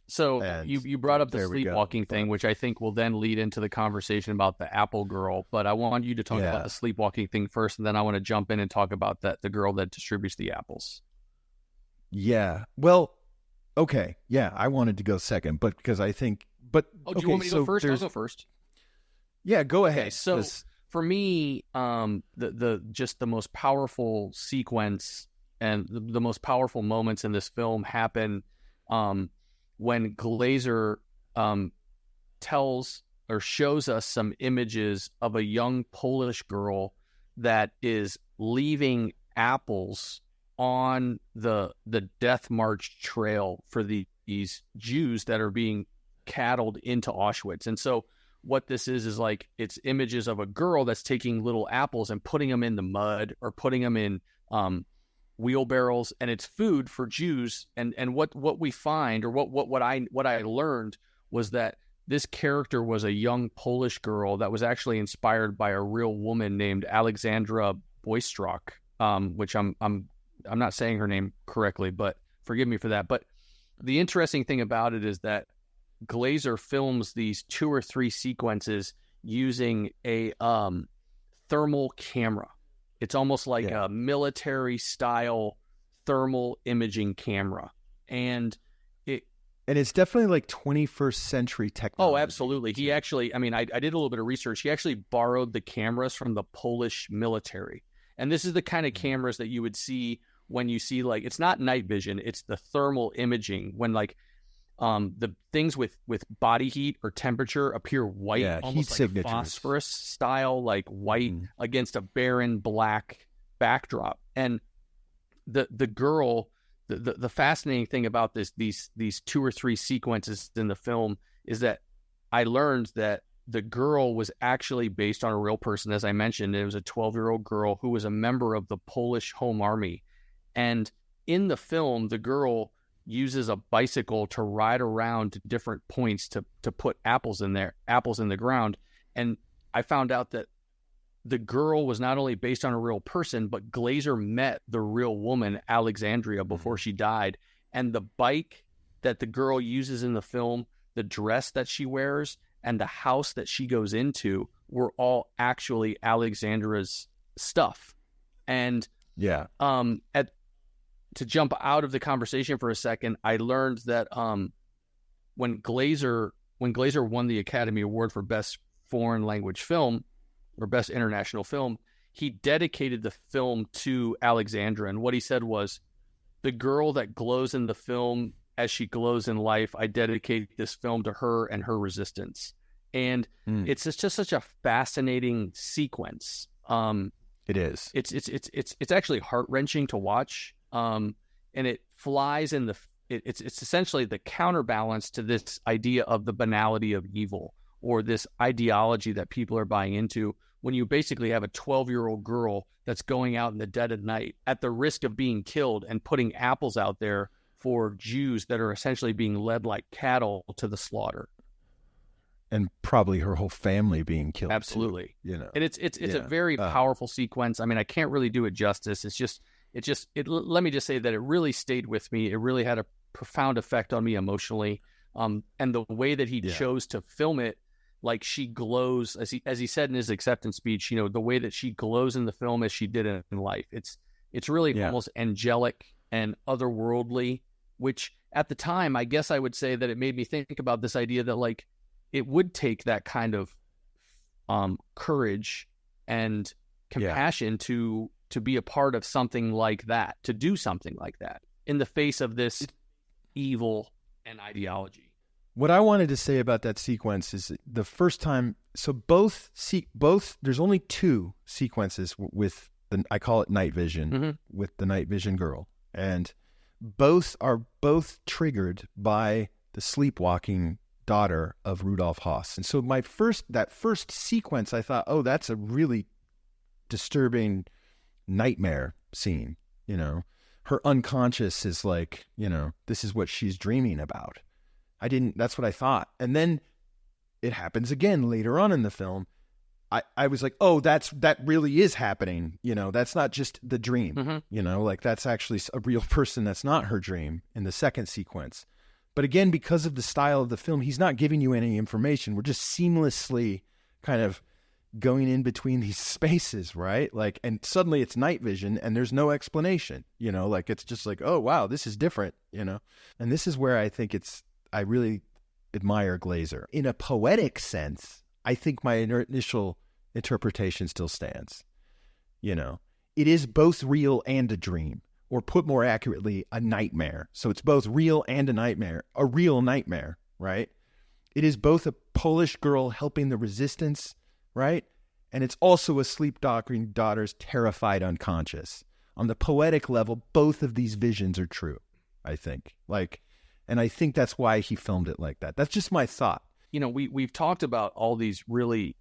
So you brought up the sleepwalking thing, which I think will then lead into the conversation about the apple girl. But I want you to talk about the sleepwalking thing first, and then I want to jump in and talk about the girl that distributes the apples. Yeah. Well, okay. Yeah, I wanted to go second, but because I think... But do you want me to go first? I'll go first. Yeah, go ahead. Okay, so for me, the most powerful sequence and the most powerful moments in this film happen when Glazer tells or shows us some images of a young Polish girl that is leaving apples on the death march trail for these Jews that are being cattled into Auschwitz. And so what this is like, it's images of a girl that's taking little apples and putting them in the mud or putting them in wheelbarrows, and it's food for Jews. And what we find, or what I learned, was that this character was a young Polish girl that was actually inspired by a real woman named Alexandra Boystrock, which I'm not saying her name correctly, but forgive me for that. But the interesting thing about it is that Glazer films these 2 or 3 sequences using a thermal camera. It's almost like a military style thermal imaging camera. And it's definitely like 21st century technology. Oh, absolutely. He actually, I did a little bit of research. He actually borrowed the cameras from the Polish military. And this is the kind of cameras that you would see when you see, like, it's not night vision, it's the thermal imaging, when like the things with body heat or temperature appear white, almost like phosphorus style, like white against a barren black backdrop. And the girl, the fascinating thing about these 2 or 3 sequences in the film is that I learned that the girl was actually based on a real person. As I mentioned, it was a 12-year-old girl who was a member of the Polish Home Army. And in the film, the girl uses a bicycle to ride around to different points to put apples in the ground. And I found out that the girl was not only based on a real person, but Glazer met the real woman, Alexandria, before she died. And the bike that the girl uses in the film, the dress that she wears, and the house that she goes into were all actually Alexandra's stuff. And to jump out of the conversation for a second, I learned that when Glazer won the Academy Award for Best Foreign Language Film or Best International Film, he dedicated the film to Alexandra. And what he said was, the girl that glows in the film as she glows in life, I dedicate this film to her and her resistance. And it's just such a fascinating sequence. It is. It's actually heart-wrenching to watch. And it flies in it's essentially the counterbalance to this idea of the banality of evil, or this ideology that people are buying into, when you basically have a 12-year-old girl that's going out in the dead of night at the risk of being killed and putting apples out there for Jews that are essentially being led like cattle to the slaughter. And probably her whole family being killed. Absolutely. Too, And it's a very powerful sequence. I mean, I can't really do it justice. Let me just say that it really stayed with me. It really had a profound effect on me emotionally. And the way that he chose to film it, like she glows, as he said in his acceptance speech, the way that she glows in the film as she did in life. It's really almost angelic and otherworldly, which at the time, I guess I would say that it made me think about this idea that, like, it would take that kind of courage and compassion to be a part of something like that, to do something like that in the face of this evil and ideology. What I wanted to say about that sequence is the first time. So both there's only two sequences with I call it night vision, with the night vision girl, and both are triggered by the sleepwalking daughter of Rudolf Höss. And so that first sequence, I thought, oh, that's a really disturbing nightmare scene. Her unconscious is like, this is what she's dreaming about. That's what I thought. And then it happens again later on in the film. I was like, oh, that really is happening. That's not just the dream, like that's actually a real person. That's not her dream in the second sequence. But again, because of the style of the film, he's not giving you any information. We're just seamlessly kind of going in between these spaces, right? Like, and suddenly it's night vision and there's no explanation, like it's just like, oh, wow, this is different, And this is where I think I really admire Glazer. In a poetic sense, I think my initial interpretation still stands. It is both real and a dream. Or put more accurately, a nightmare. So it's both real and a real nightmare, right? It is both a Polish girl helping the resistance, right? And it's also a sleepwalking daughter's terrified unconscious. On the poetic level, both of these visions are true, I think. And I think that's why he filmed it like that. That's just my thought. We've talked about all these really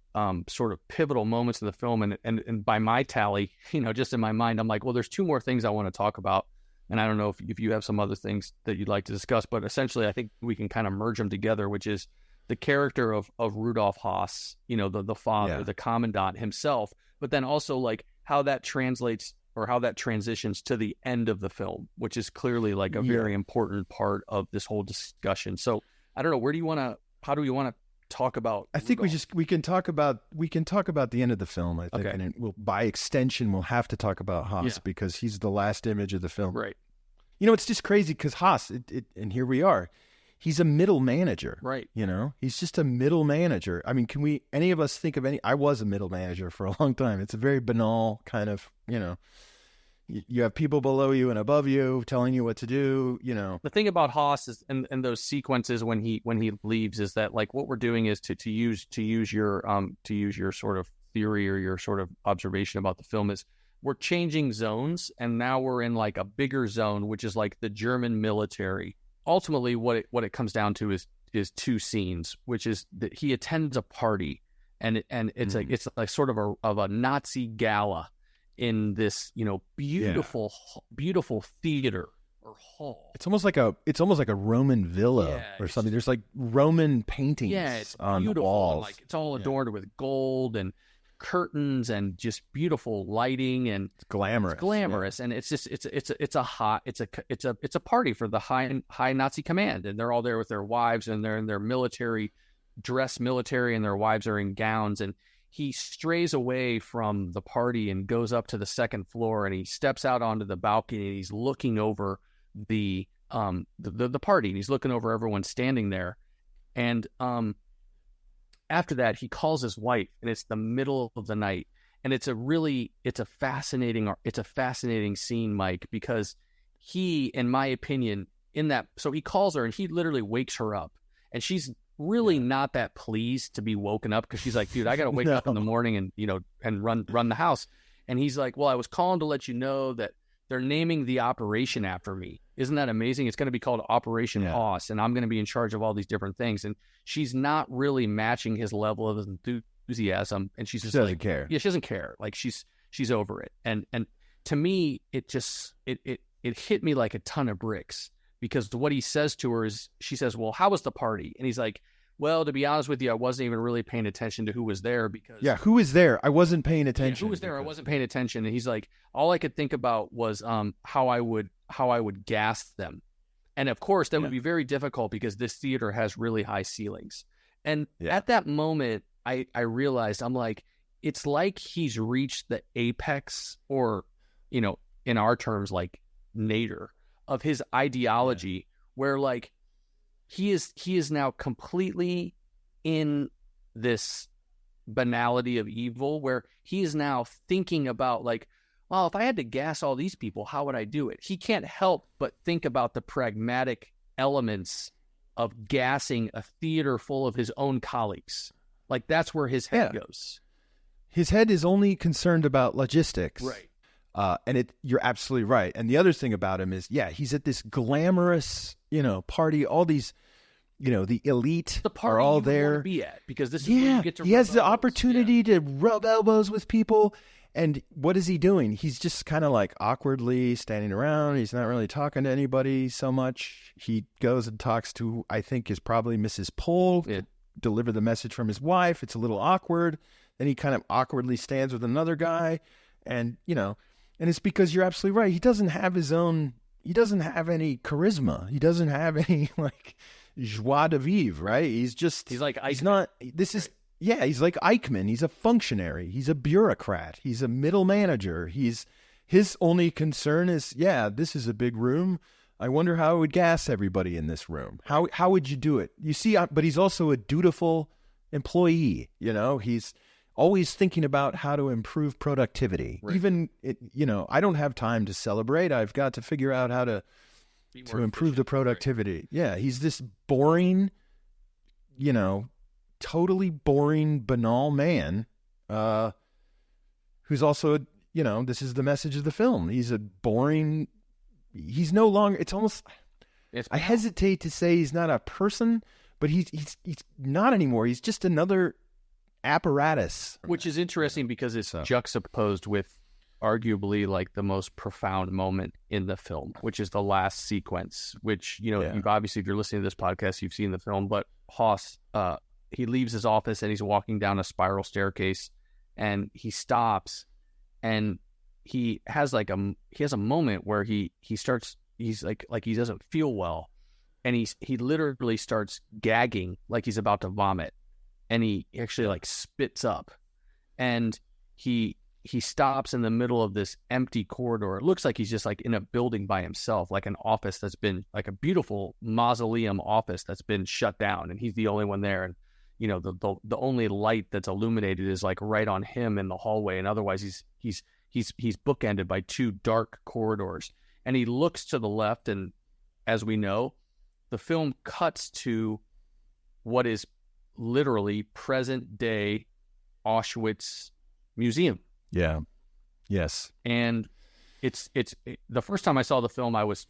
sort of pivotal moments in the film, and by my tally, just in my mind, I'm like, well, there's two more things I want to talk about, and I don't know if you have some other things that you'd like to discuss, but essentially, I think we can kind of merge them together, which is the character of Rudolf Höss, the father, the commandant himself, but then also like how that translates or how that transitions to the end of the film, which is clearly like a very important part of this whole discussion. So I don't know, how do we want to talk about? I think we can talk about the end of the film, I think, and by extension we'll have to talk about Höss because he's the last image of the film. Right. It's just crazy because Höss, and here we are. He's a middle manager. Right. He's just a middle manager. I mean, can any of us think of I was a middle manager for a long time. It's a very banal kind of, you have people below you and above you telling you what to do, The thing about Höss is, and those sequences when he leaves, is that like what we're doing is to use your sort of theory or your sort of observation about the film is we're changing zones, and now we're in like a bigger zone, which is like the German military. Ultimately, what it comes down to is two scenes, which is that he attends a party, and it's like sort of a Nazi gala in this beautiful theater or hall. It's almost like a Roman villa or something. There's like Roman paintings on the walls. Like it's all adorned with gold and curtains and just beautiful lighting, and it's glamorous. It's glamorous, and it's just it's a party for the high Nazi command, and they're all there with their wives, and they're in their military, and their wives are in gowns, and he strays away from the party and goes up to the second floor, and he steps out onto the balcony, and he's looking over the party, and he's looking over everyone standing there. And after that, he calls his wife, and it's the middle of the night, and it's a fascinating scene, Mike, because he, in my opinion, so he calls her, and he literally wakes her up, and she's really not that pleased to be woken up, because she's like, dude, I got to wake up in the morning and run the house. And he's like, well, I was calling to let you know that they're naming the operation after me. Isn't that amazing? It's going to be called Operation Höss, and I'm going to be in charge of all these different things. And she's not really matching his level of enthusiasm, and she doesn't care. Yeah, she doesn't care. Like she's over it. And to me, it just it hit me like a ton of bricks, because what he says to her is, she says, well, how was the party? And he's like, well, to be honest with you, I wasn't even really paying attention to who was there, because who was there? I wasn't paying attention. Who was there? I wasn't paying attention. And he's like, all I could think about was how I would gas them. And of course, that would be very difficult, because this theater has really high ceilings. And at that moment, I realized, I'm like, it's like he's reached the apex, or, in our terms, like nadir of his ideology, where like he is now completely in this banality of evil, where he is now thinking about like, well, if I had to gas all these people, how would I do it? He can't help but think about the pragmatic elements of gassing a theater full of his own colleagues. Like, that's where his head goes. His head is only concerned about logistics. Right. And you're absolutely right. And the other thing about him is, he's at this glamorous, party. All these, the elite are all there. Want to be at, because this is where you get to. He has the opportunity to rub elbows with people. And what is he doing? He's just kind of like awkwardly standing around. He's not really talking to anybody so much. He goes and talks to, I think, is probably Mrs. Pohl, deliver the message from his wife. It's a little awkward. Then he kind of awkwardly stands with another guy. And, and it's because you're absolutely right. He doesn't have he doesn't have any charisma. He doesn't have any like joie de vivre, right? He's like, he's like Eichmann. He's a functionary. He's a bureaucrat. He's a middle manager. His only concern is, this is a big room. I wonder how I would gas everybody in this room. How would you do it? You see, but he's also a dutiful employee. He's always thinking about how to improve productivity. Right. Even, I don't have time to celebrate. I've got to figure out how to improve the productivity. Right. Yeah, he's this boring, totally boring, banal man who's also, this is the message of the film. He's no longer, I hesitate to say he's not a person, but he's not anymore. He's just another apparatus. Which is interesting, because it's juxtaposed with arguably like the most profound moment in the film, which is the last sequence, which, you've obviously, if you're listening to this podcast, you've seen the film, but Höss, he leaves his office and he's walking down a spiral staircase, and he stops, and he has a moment where he's like he doesn't feel well, and he literally starts gagging like he's about to vomit, and he actually like spits up, and he stops in the middle of this empty corridor. It looks like he's just like in a building by himself, like an office that's been like a beautiful mausoleum office that's been shut down, and he's the only one there. And the only light that's illuminated is like right on him in the hallway, and otherwise he's bookended by two dark corridors. And he looks to the left, and as we know, the film cuts to what is literally present day Auschwitz Museum. Yeah. Yes. And it's the first time I saw the film, I was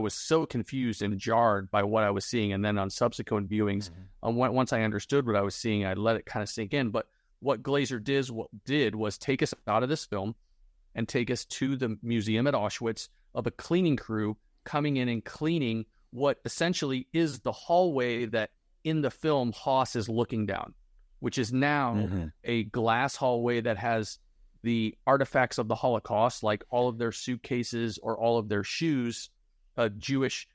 so confused and jarred by what I was seeing. And then on subsequent viewings, once I understood what I was seeing, I let it kind of sink in. But what Glazer did was take us out of this film and take us to the museum at Auschwitz of a cleaning crew coming in and cleaning what essentially is the hallway that in the film Höss is looking down. which is now Mm-hmm. a glass hallway that has the artifacts of the Holocaust, like all of their suitcases or all of their shoes, Jewish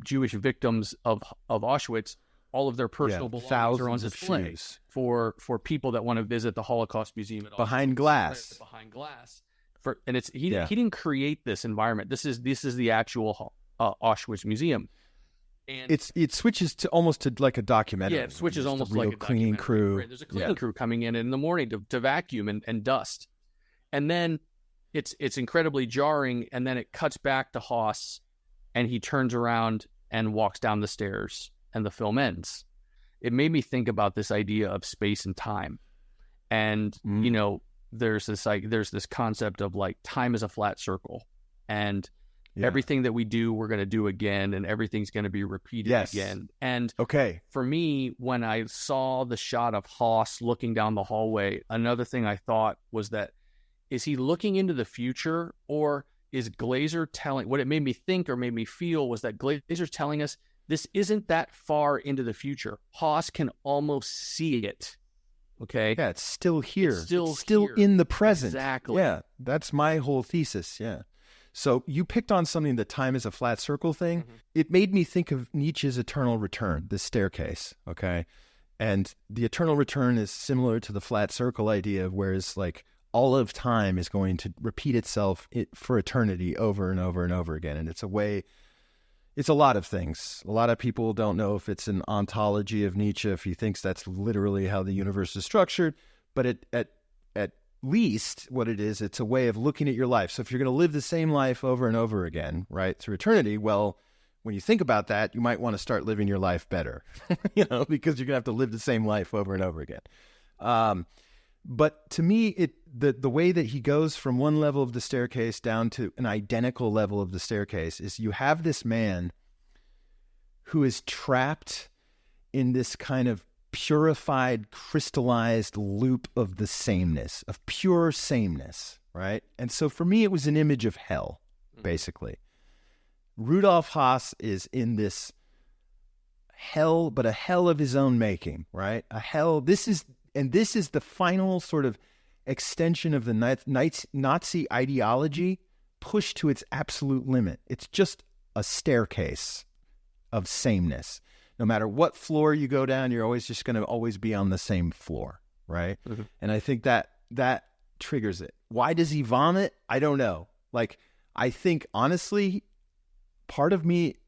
victims of Auschwitz, all of their personal belongings are on display for people that want to visit the Holocaust Museum at behind glass. Behind glass. He didn't create this environment. This is the actual Auschwitz Museum. And it switches to almost to like a documentary. Yeah, it switches almost like a cleaning crew. Right. There's a cleaning crew coming in the morning to vacuum and dust. And then it's incredibly jarring, and then it cuts back to Höss, and he turns around and walks down the stairs, and the film ends. It made me think about this idea of space and time. And, you know, there's this concept of like time is a flat circle, and everything that we do, we're going to do again, and everything's going to be repeated again. And for me, when I saw the shot of Höss looking down the hallway, another thing I thought was that, is he looking into the future, or is Glazer telling, what it made me think or made me feel was that Glazer's telling us this isn't that far into the future. Höss can almost see it. Okay. Yeah, it's still here. It's still here. In the present. Exactly. Yeah, that's my whole thesis. Yeah. So you picked on something, the time is a flat circle thing. Mm-hmm. It made me think of Nietzsche's eternal return, the staircase. Okay. And the eternal return is similar to the flat circle idea, whereas like all of time is going to repeat itself for eternity over and over and over again. And it's a lot of things. A lot of people don't know if it's an ontology of Nietzsche, if he thinks that's literally how the universe is structured, but at least what it is, it's a way of looking at your life. So if you're going to live the same life over and over again, right, through eternity, well, when you think about that, you might want to start living your life better, because you're going to have to live the same life over and over again. But to me, the way that he goes from one level of the staircase down to an identical level of the staircase is you have this man who is trapped in this kind of purified, crystallized loop of the sameness, of pure sameness, right? And so for me, it was an image of hell, basically. Rudolf Höss is in this hell, but a hell of his own making, right? A hell, this is the final sort of extension of the Nazi ideology pushed to its absolute limit. It's just a staircase of sameness. No matter what floor you go down, you're always just going to always be on the same floor, right? Mm-hmm. And I think that triggers it. Why does he vomit? I don't know. Like, I think, honestly, part of me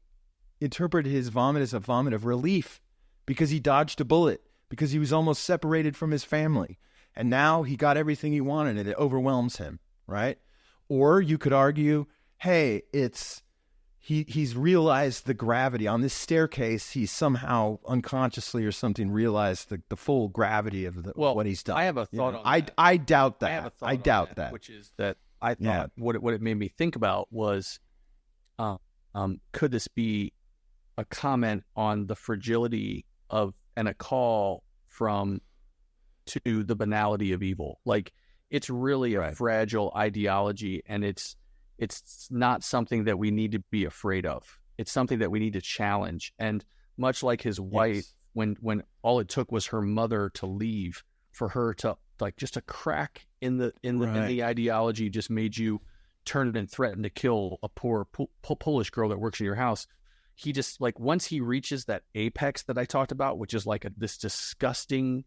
interpreted his vomit as a vomit of relief because he dodged a bullet, because he was almost separated from his family. And now he got everything he wanted, and it overwhelms him, right? Or you could argue, hey, he's realized the gravity. On this staircase, he somehow unconsciously or something realized the full gravity of what he's done. I have a thought on that. I doubt that. I have a thought I doubt that. Which is that I thought what it made me think about was, could this be a comment on the fragility of and a call to the banality of evil? Like, it's really a fragile ideology, and it's not something that we need to be afraid of. It's something that we need to challenge. And much like his wife, when all it took was her mother to leave for her to, like, just a crack in the ideology just made you turn and threaten to kill a poor Polish girl that works in your house. He just, like, once he reaches that apex that I talked about, which is like this disgusting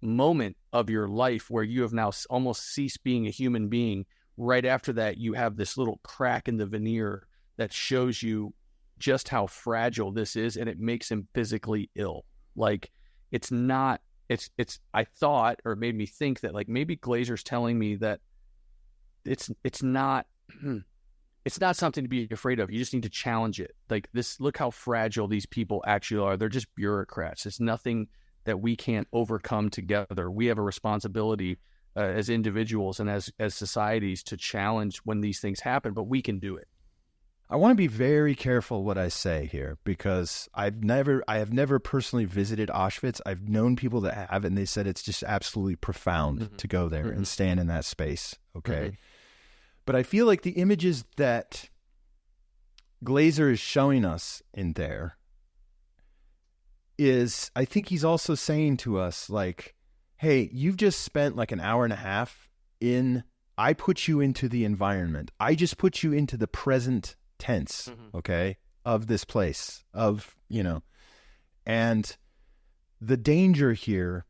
moment of your life where you have now almost ceased being a human being, right after that, you have this little crack in the veneer that shows you just how fragile this is, and it makes him physically ill. Like, it's I thought, or it made me think that, like, maybe Glazer's telling me that it's not something to be afraid of. You just need to challenge it. Like, this, look how fragile these people actually are. They're just bureaucrats. It's nothing that we can't overcome together. We have a responsibility as individuals and as societies to challenge when these things happen, but we can do it. I want to be very careful what I say here, because I have never personally visited Auschwitz. I've known people that have, and they said it's just absolutely profound to go there and stand in that space. Okay. But I feel like the images that Glazer is showing us in there, is I think he's also saying to us, like, hey, you've just spent like an hour and a half I put you into the environment. I just put you into the present tense, okay, of this place, and the danger here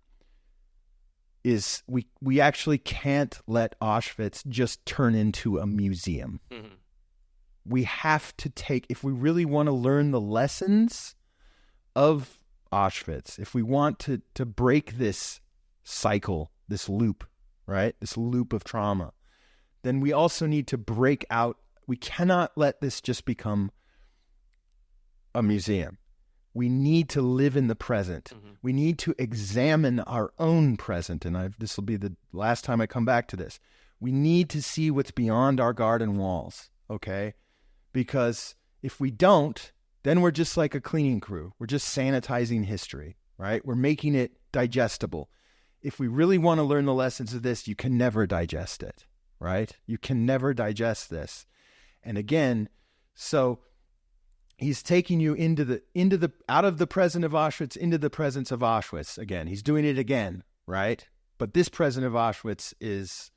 is we actually can't let Auschwitz just turn into a museum. We have to if we really want to learn the lessons of Auschwitz, if we want to break this cycle, this loop, right? This loop of trauma, then we also need to break out. We cannot let this just become a museum. We need to live in the present. We need to examine our own present. And this will be the last time I come back to this. We need to see what's beyond our garden walls, okay? Because if we don't, then we're just like a cleaning crew. We're just sanitizing history, right? We're making it digestible. If we really want to learn the lessons of this, you can never digest it, right? You can never digest this. And again, so he's taking you out of the present of Auschwitz into the presence of Auschwitz again. He's doing it again, right? But this present of Auschwitz is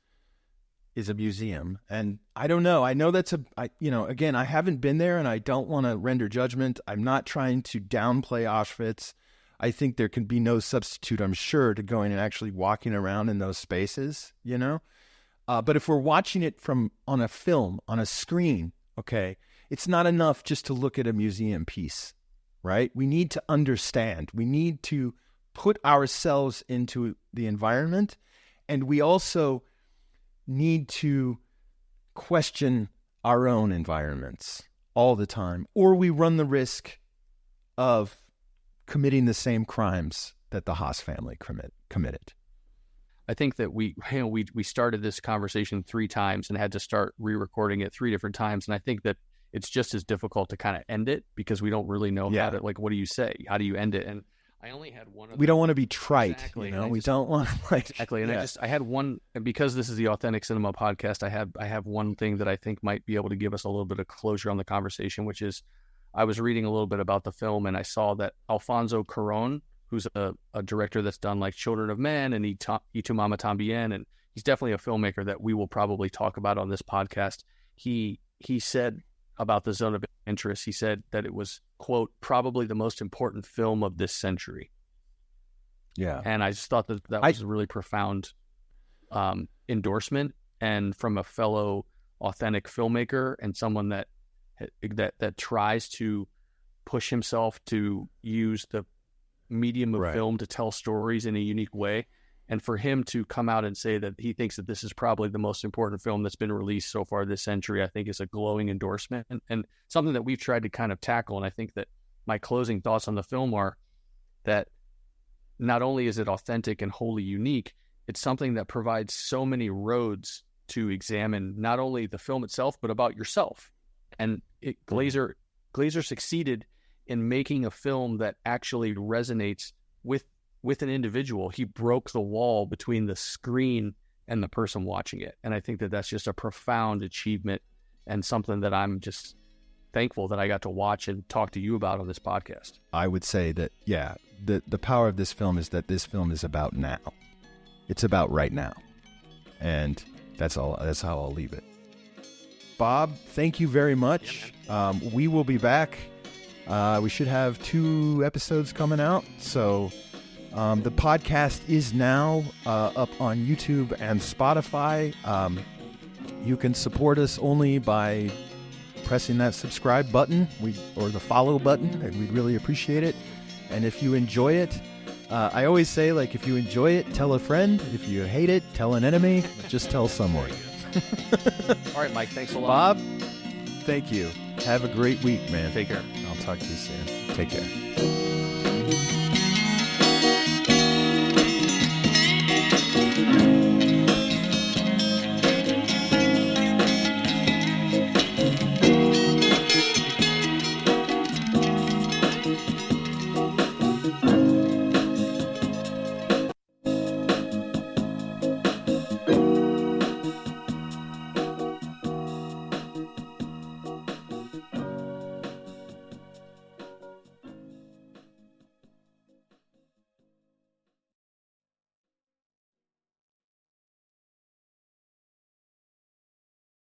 a museum. And I don't know. I know again, I haven't been there and I don't want to render judgment. I'm not trying to downplay Auschwitz. I think there can be no substitute, I'm sure, to going and actually walking around in those spaces, But if we're watching it on a film, on a screen, okay, it's not enough just to look at a museum piece, right? We need to understand. We need to put ourselves into the environment, and we also need to question our own environments all the time, or we run the risk of committing the same crimes that the Höss family committed. I think that we started this conversation 3 times and had to start re-recording it 3 different times. And I think that it's just as difficult to kind of end it because we don't really know how to, like, what do you say? How do you end it? And I only had one. We don't want to be trite. Exactly. We don't want to exactly. And I had one, and because this is the Authentic Cinema podcast, I have one thing that I think might be able to give us a little bit of closure on the conversation, which is I was reading a little bit about the film and I saw that Alfonso Cuarón, who's a director that's done like Children of Men and Y Tu Mama Tambien, and he's definitely a filmmaker that we will probably talk about on this podcast. He said about the Zone of Interest, he said that it was, quote, probably the most important film of this century. Yeah. And I just thought that was a really profound endorsement, and from a fellow authentic filmmaker and someone that tries to push himself to use the medium of film to tell stories in a unique way. And for him to come out and say that he thinks that this is probably the most important film that's been released so far this century, I think is a glowing endorsement and something that we've tried to kind of tackle. And I think that my closing thoughts on the film are that not only is it authentic and wholly unique, it's something that provides so many roads to examine not only the film itself, but about yourself. And Glazer succeeded in making a film that actually resonates with an individual. He broke the wall between the screen and the person watching it. And I think that that's just a profound achievement and something that I'm just thankful that I got to watch and talk to you about on this podcast. I would say that, the power of this film is that this film is about now. It's about right now. And that's how I'll leave it. Bob, thank you very much. We will be back. We should have 2 episodes coming out. So the podcast is now up on YouTube and Spotify. You can support us only by pressing that subscribe button or the follow button, and we'd really appreciate it. And if you enjoy it, I always say, like, if you enjoy it, tell a friend. If you hate it, tell an enemy. Just tell someone. All right, Mike, thanks a lot. Bob, thank you. Have a great week, man. Take care. I'll talk to you soon. Take care.